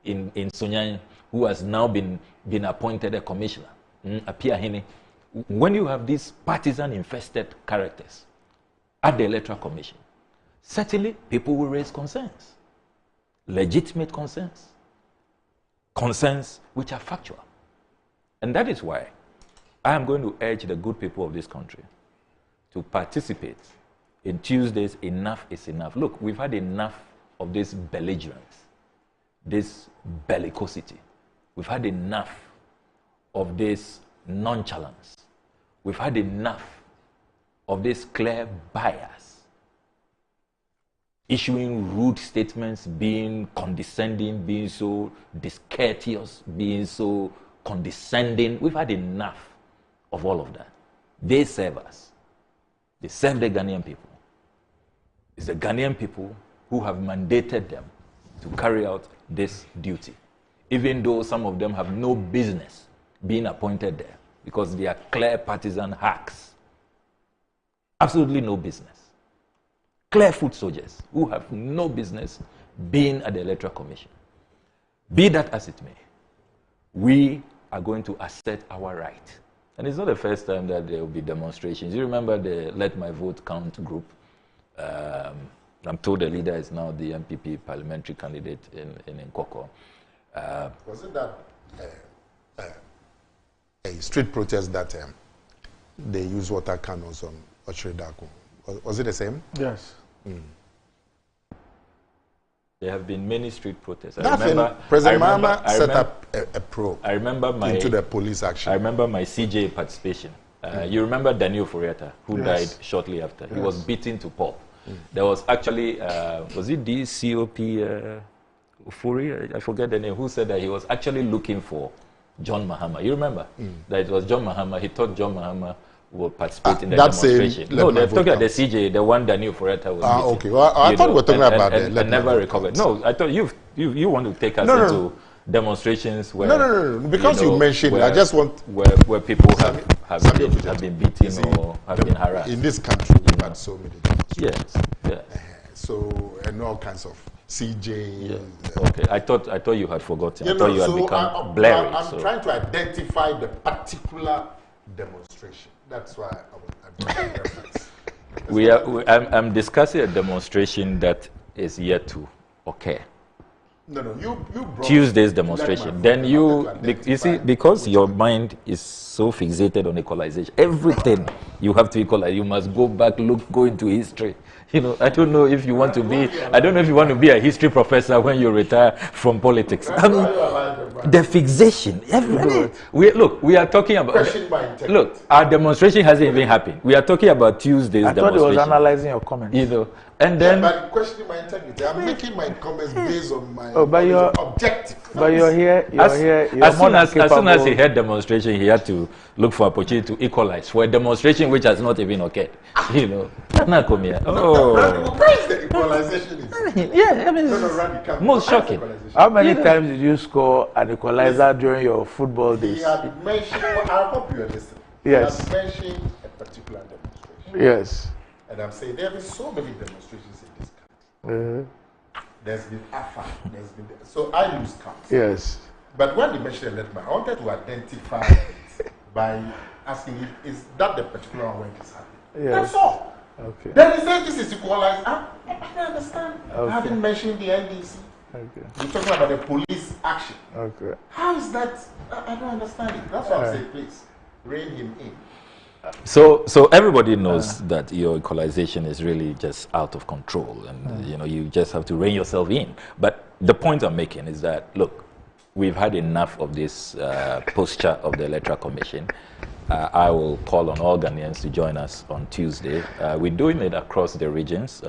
in Sonyan, who has now been appointed a commissioner, Apia Hene. When you have these partisan-infested characters at the Electoral Commission, certainly people will raise concerns, legitimate concerns, concerns which are factual. And that is why I am going to urge the good people of this country to participate in Tuesday's Enough is Enough. Look, we've had enough of this belligerence, this bellicosity. We've had enough of this nonchalance. We've had enough of this clear bias, issuing rude statements, being condescending, being so discourteous, being so condescending. We've had enough of all of that. They serve us. They serve the Ghanaian people. It's the Ghanaian people who have mandated them to carry out this duty, even though some of them have no business being appointed there because they are clear partisan hacks. Absolutely no business. Clear foot soldiers who have no business being at the Electoral Commission. Be that as it may, we are going to assert our right. And it's not the first time that there will be demonstrations. You remember the Let My Vote Count group? I'm told the leader is now the MPP parliamentary candidate in Nkoko. Was it that a street protest that they use water cannons on Ochiridaku? Was it the same? Yes. There have been many street protests. President Mahama set up a probe into the police action. I remember my CJ participation. You remember Daniel Furiata, who died shortly after. He was beaten to pulp. There was actually, was it DCOP Ufuri? I forget the name, who said that he was actually looking for John Mahama. You remember? That it was John Mahama. He thought John Mahama will participate in the demonstration. No, they're talking about the CJ, the one Daniel Furiata was beating. Okay. Well, I thought we were talking about that. And never recovered. No, I thought you want to take us into demonstrations where... No. Because you mentioned, I just want... Where people have been beaten or have been harassed. In this country, we've had so many demonstrations. Yes. So, and all kinds of CJ... Okay, I thought you had forgotten. I thought you had become blurry. I'm trying to identify the particular demonstration. That's why I'm reference. I'm discussing a demonstration that is yet to occur. No, you brought Tuesday's demonstration. Then you see, because your mind is so fixated on equalization, everything you have to equalize. You must go back, go into history. You know, I don't know if you want to be a history professor when you retire from politics. The fixation. We are talking about. Look, our demonstration hasn't even happened. We are talking about Tuesday's demonstration. I thought he was analyzing your comments. You know, and then. But questioning my integrity. I'm making my comments based on my objective. But you're here. As soon as he had demonstration, he had to look for opportunity to equalize for a demonstration which has not even occurred. You know, where is the equalization? Most shocking. How many times did you score an equalizer during your football days? He had mentioned, I hope you are listening. Yes. He had mentioned a particular demonstration. Yes. And I'm saying there have been so many demonstrations in this country. There's been AFA, so I lose count. Yes. But when they mentioned Electoral, I wanted to identify it by asking is that the particular one when it's happening. Yes. That's all. Okay. Then he said this is equalized. I don't understand. Okay. I haven't mentioned the NDC. Okay. You're talking about the police action. Okay. How is that? I don't understand it. That's why I'm saying, please, rein him in. So everybody knows that your equalization is really just out of control, and you just have to rein yourself in. But the point I'm making is that, look, we've had enough of this posture of the Electoral Commission. I will call on all Ghanaians to join us on Tuesday. We're doing it across the regions.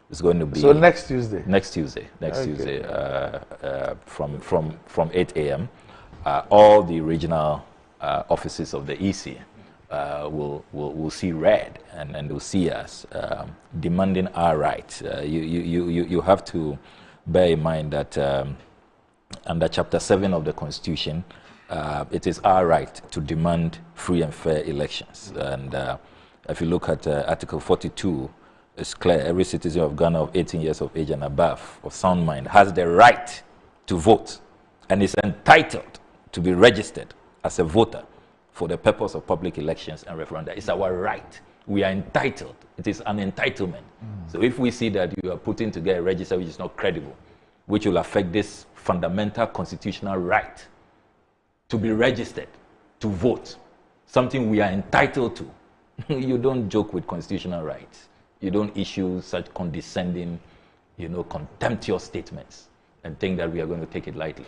It's going to be next Tuesday. Next Tuesday, from 8 a.m. All the regional offices of the EC will see red and will see us demanding our rights. You have to bear in mind that under Chapter 7 of the Constitution, it is our right to demand free and fair elections. And if you look at Article 42, it's clear every citizen of Ghana of 18 years of age and above, of sound mind, has the right to vote and is entitled to be registered as a voter for the purpose of public elections and referenda. It's our right. We are entitled. It is an entitlement. So if we see that you are putting together a register which is not credible, which will affect this fundamental constitutional right to be registered, to vote, something we are entitled to, you don't joke with constitutional rights. You don't issue such condescending, contemptuous statements and think that we are going to take it lightly.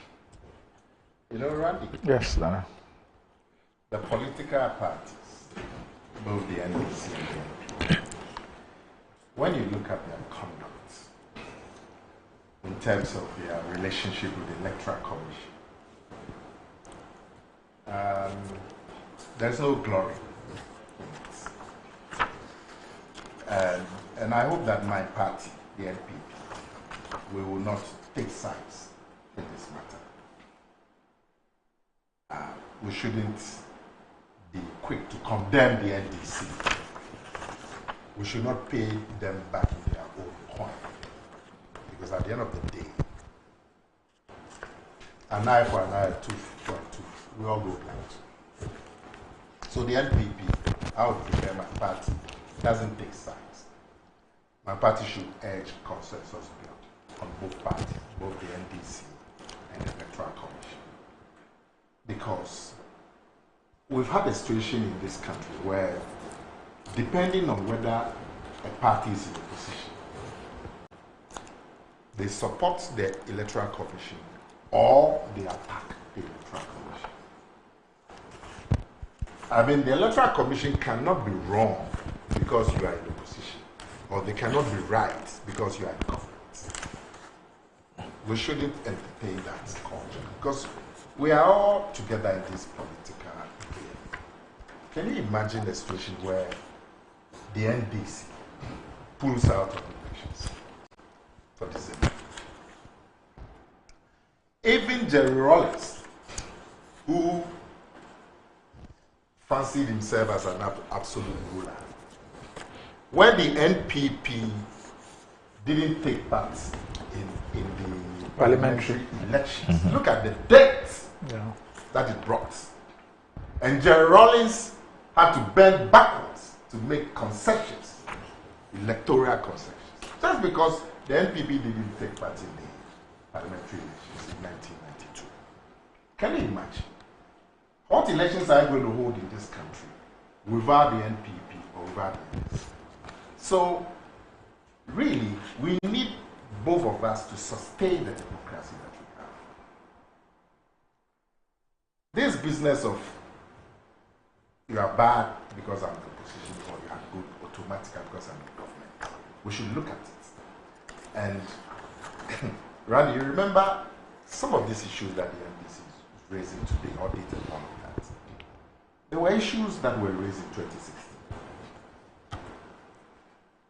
Randy? Yes, Nana. The political parties, both the NDC and the NPP, when you look at their conduct in terms of their relationship with the Electoral Commission, there's no glory. And I hope that my party, the NPP, we will not take sides in this matter. We shouldn't be quick to condemn the NDC. We should not pay them back in their own coin. Because at the end of the day, an eye for an eye, tooth for a tooth, we all go blind. So the NPP, I would prefer my party, doesn't take sides. My party should urge consensus build on both parties, both the NDC and the Electoral Commission. Because we've had a situation in this country where, depending on whether a party is in a position, they support the Electoral Commission or they attack the Electoral Commission. I mean, the Electoral Commission cannot be wrong because you are in opposition, or they cannot be right because you are in government. We shouldn't entertain that culture because we are all together in this political game. Can you imagine a situation where the NDC pulls out of elections for December? Even Jerry Rawlings, who fancied himself as an absolute ruler, when the NPP didn't take part in the parliamentary elections, look at the debt that it brought. And Jerry Rawlings had to bend backwards to make concessions, electoral concessions, just because the NPP didn't take part in the parliamentary elections in 1992. Can you imagine? What elections are you going to hold in this country without the NPP or without the NDC? So, really, we need both of us to sustain the democracy that we have. This business of you are bad because I'm in opposition or you are good automatically because I'm in government, we should look at it. And Randy, you remember some of these issues that the NDC is raising today, audit and all of that. There were issues that were raised in 2016.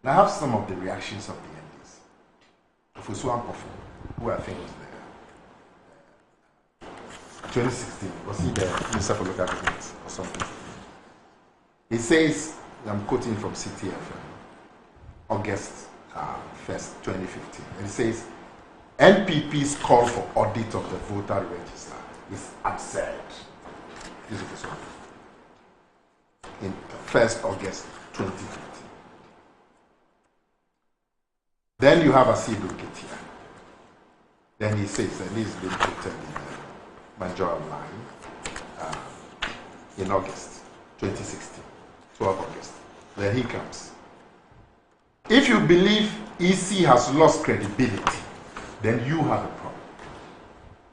Now I have some of the reactions of the NDC. Ofosu Ampofo, who I think was there. 2016, was he there? Minister for Local Government or something? He says, I'm quoting from CTF, August 1st, 2015. And he says, NPP's call for audit of the voter register is absurd. This is the one. In 1st August 2015. Then you have Asido Ketia. Then he says, and this is being quoted in the Manjora line in August 2016, 12 August. Then he comes. If you believe EC has lost credibility, then you have a problem.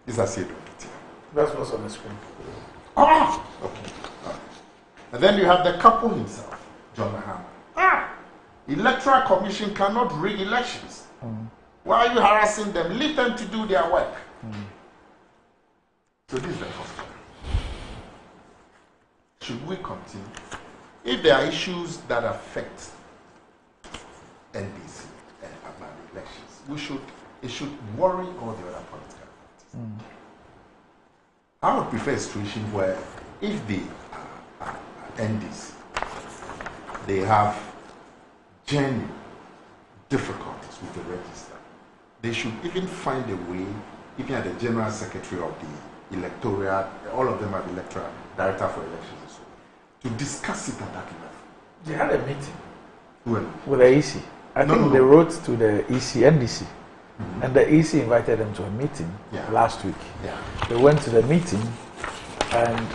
This is Asido Ketia. That's what's on the screen. Ah! Okay. And then you have the couple himself, John Mahama. Electoral Commission cannot rig elections. Why are you harassing them? Leave them to do their work. So this is the first one. Should we continue? If there are issues that affect NDC and about elections, it should worry all the other political parties. I would prefer a situation where if the NDC, they have genuine difficulties with the register, they should even find a way, even at the General Secretary of the Electoral, all of them are the Electoral Director for Elections and so on, to discuss it at that level. They had a meeting with the EC. I think they wrote to the EC, NDC, and the EC invited them to a meeting last week. They went to the meeting and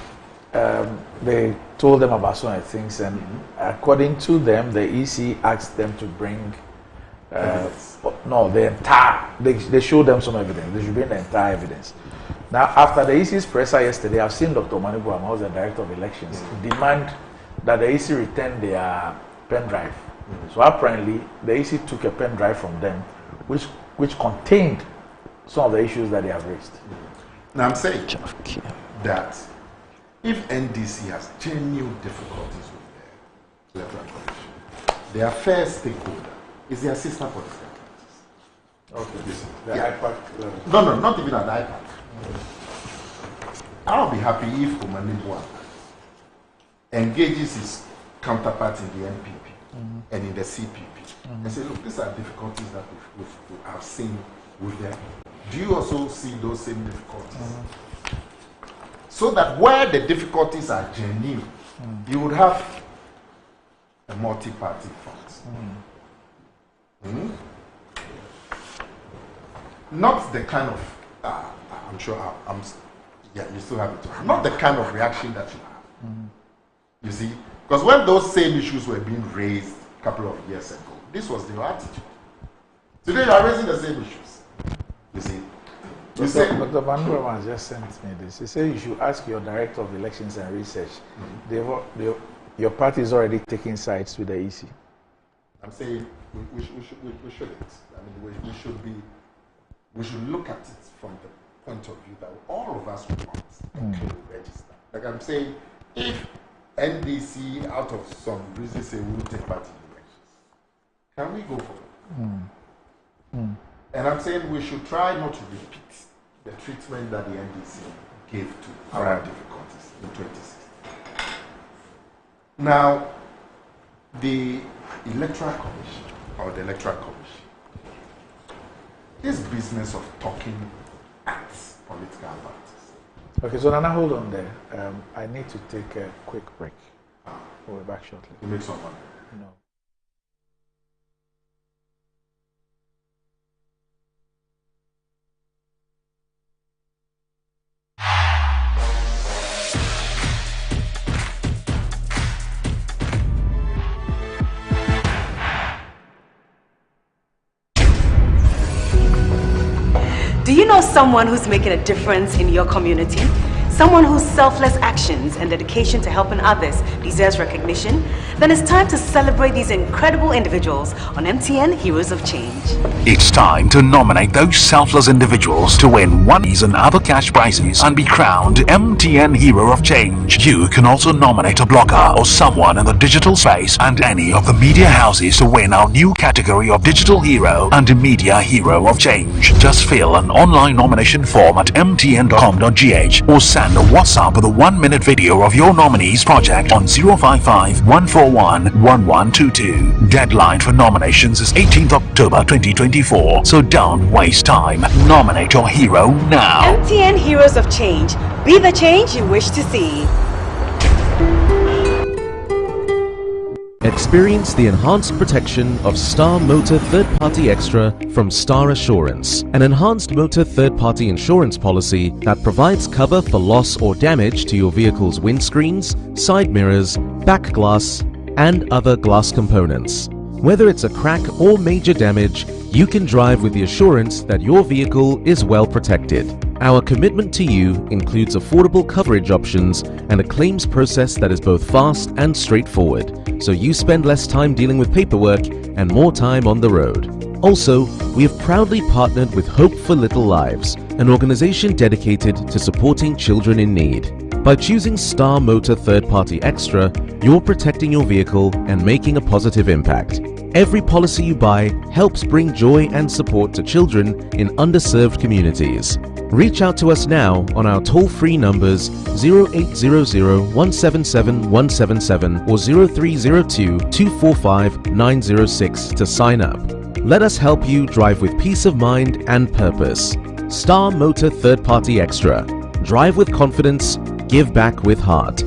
they told them about some of the things, and according to them, the EC asked them to bring the entire. They showed them some evidence. They should bring the entire evidence. Now, after the EC's presser yesterday, I've seen Dr. Manibu, who's the Director of Elections, demand that the EC return their pen drive. So apparently, the EC took a pen drive from them, which contained some of the issues that they have raised. Now, I'm saying that if NDC has genuine difficulties with the Electoral Commission, their first stakeholder is their sister political parties. Okay. The IPAC level. No, not even at the IPAC. I'll be happy if Omanibua engages his counterpart in the NPP and in the CPP and say, look, these are difficulties that we have seen with them. Do you also see those same difficulties? So that where the difficulties are genuine, you would have a multi-party front. Not the kind of, I'm sure, you still have it. Not the kind of reaction that you have. You see? Because when those same issues were being raised a couple of years ago, this was the attitude. Today you are raising the same issues. You see? Dr. Van Burman just sent me this. He said you should ask your Director of Elections and Research. Your party is already taking sides with the EC. I'm saying we shouldn't. I mean, we should look at it from the point of view that all of us would want to register. Like I'm saying, if NDC out of some reason say we will take part in elections, can we go for it? And I'm saying we should try not to repeat the treatment that the NDC gave to our difficulties in 2016. Now, the Electoral Commission, or the Electoral Commission, this business of talking at political parties. Okay, so Nana, hold on there. I need to take a quick break. We'll be back shortly. You make some money? No. Do you know someone who's making a difference in your community? Someone whose selfless actions and dedication to helping others deserves recognition? Then it's time to celebrate these incredible individuals on MTN Heroes of Change. It's time to nominate those selfless individuals to win ones and other cash prizes and be crowned MTN Hero of Change. You can also nominate a blogger or someone in the digital space and any of the media houses to win our new category of Digital Hero and Media Hero of Change. Just fill an online nomination form at mtn.com.gh or send a WhatsApp with a 1-minute video of your nominee's project on 055-141-1122. Deadline for nominations is 18th October 2024, so don't waste time. Nominate your hero now. MTN Heroes of Change. Be the change you wish to see. Experience the enhanced protection of Star Motor Third Party Extra from Star Assurance, an enhanced motor third party insurance policy that provides cover for loss or damage to your vehicle's windscreens, side mirrors, back glass, and other glass components. Whether it's a crack or major damage, you can drive with the assurance that your vehicle is well protected. Our commitment to you includes affordable coverage options and a claims process that is both fast and straightforward, so you spend less time dealing with paperwork and more time on the road. Also, we have proudly partnered with Hope for Little Lives, an organization dedicated to supporting children in need. By choosing Star Motor Third Party Extra, you're protecting your vehicle and making a positive impact. Every policy you buy helps bring joy and support to children in underserved communities. Reach out to us now on our toll-free numbers 0800-177-177 or 0302-245-906 to sign up. Let us help you drive with peace of mind and purpose. Star Motor Third Party Extra. Drive with confidence, give back with heart.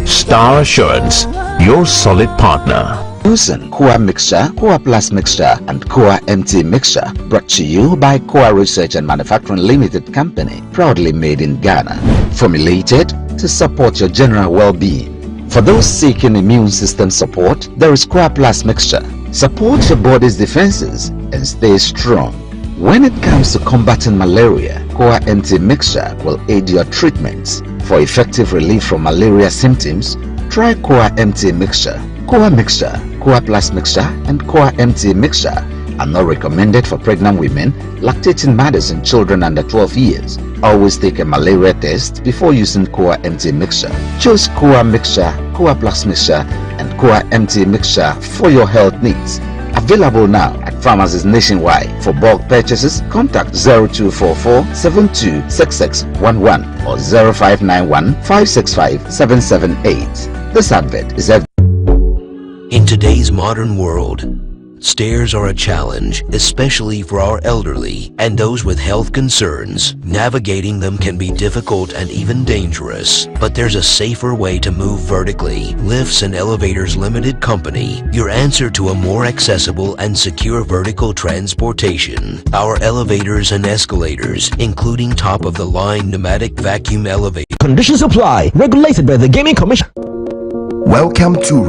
Star Assurance, your solid partner. Using Coa Mixture, Coa Plus Mixture, and Coa MT Mixture, brought to you by Coa Research and Manufacturing Limited Company, proudly made in Ghana, formulated to support your general well-being. For those seeking immune system support, there is Coa Plus Mixture. Support your body's defenses and stay strong. When it comes to combating malaria, Coa MT Mixture will aid your treatments. For effective relief from malaria symptoms, try Coa MT Mixture. Coa Mixture, Coa Plus Mixture, and Coa MT Mixture are not recommended for pregnant women, lactating mothers, and children under 12 years. Always take a malaria test before using Coa MT Mixture. Choose Coa Mixture, Coa Plus Mixture, and Coa MT Mixture for your health needs. Available now at pharmacies nationwide. For bulk purchases, contact 0244-726611 or 0591-565-778. This advert is in today's modern world, stairs are a challenge, especially for our elderly and those with health concerns. Navigating them can be difficult and even dangerous, but there's a safer way to move vertically. Lifts and Elevators Limited Company, your answer to a more accessible and secure vertical transportation. Our elevators and escalators, including top-of-the-line pneumatic vacuum elevators. Conditions apply. Regulated by the Gaming Commission. Welcome to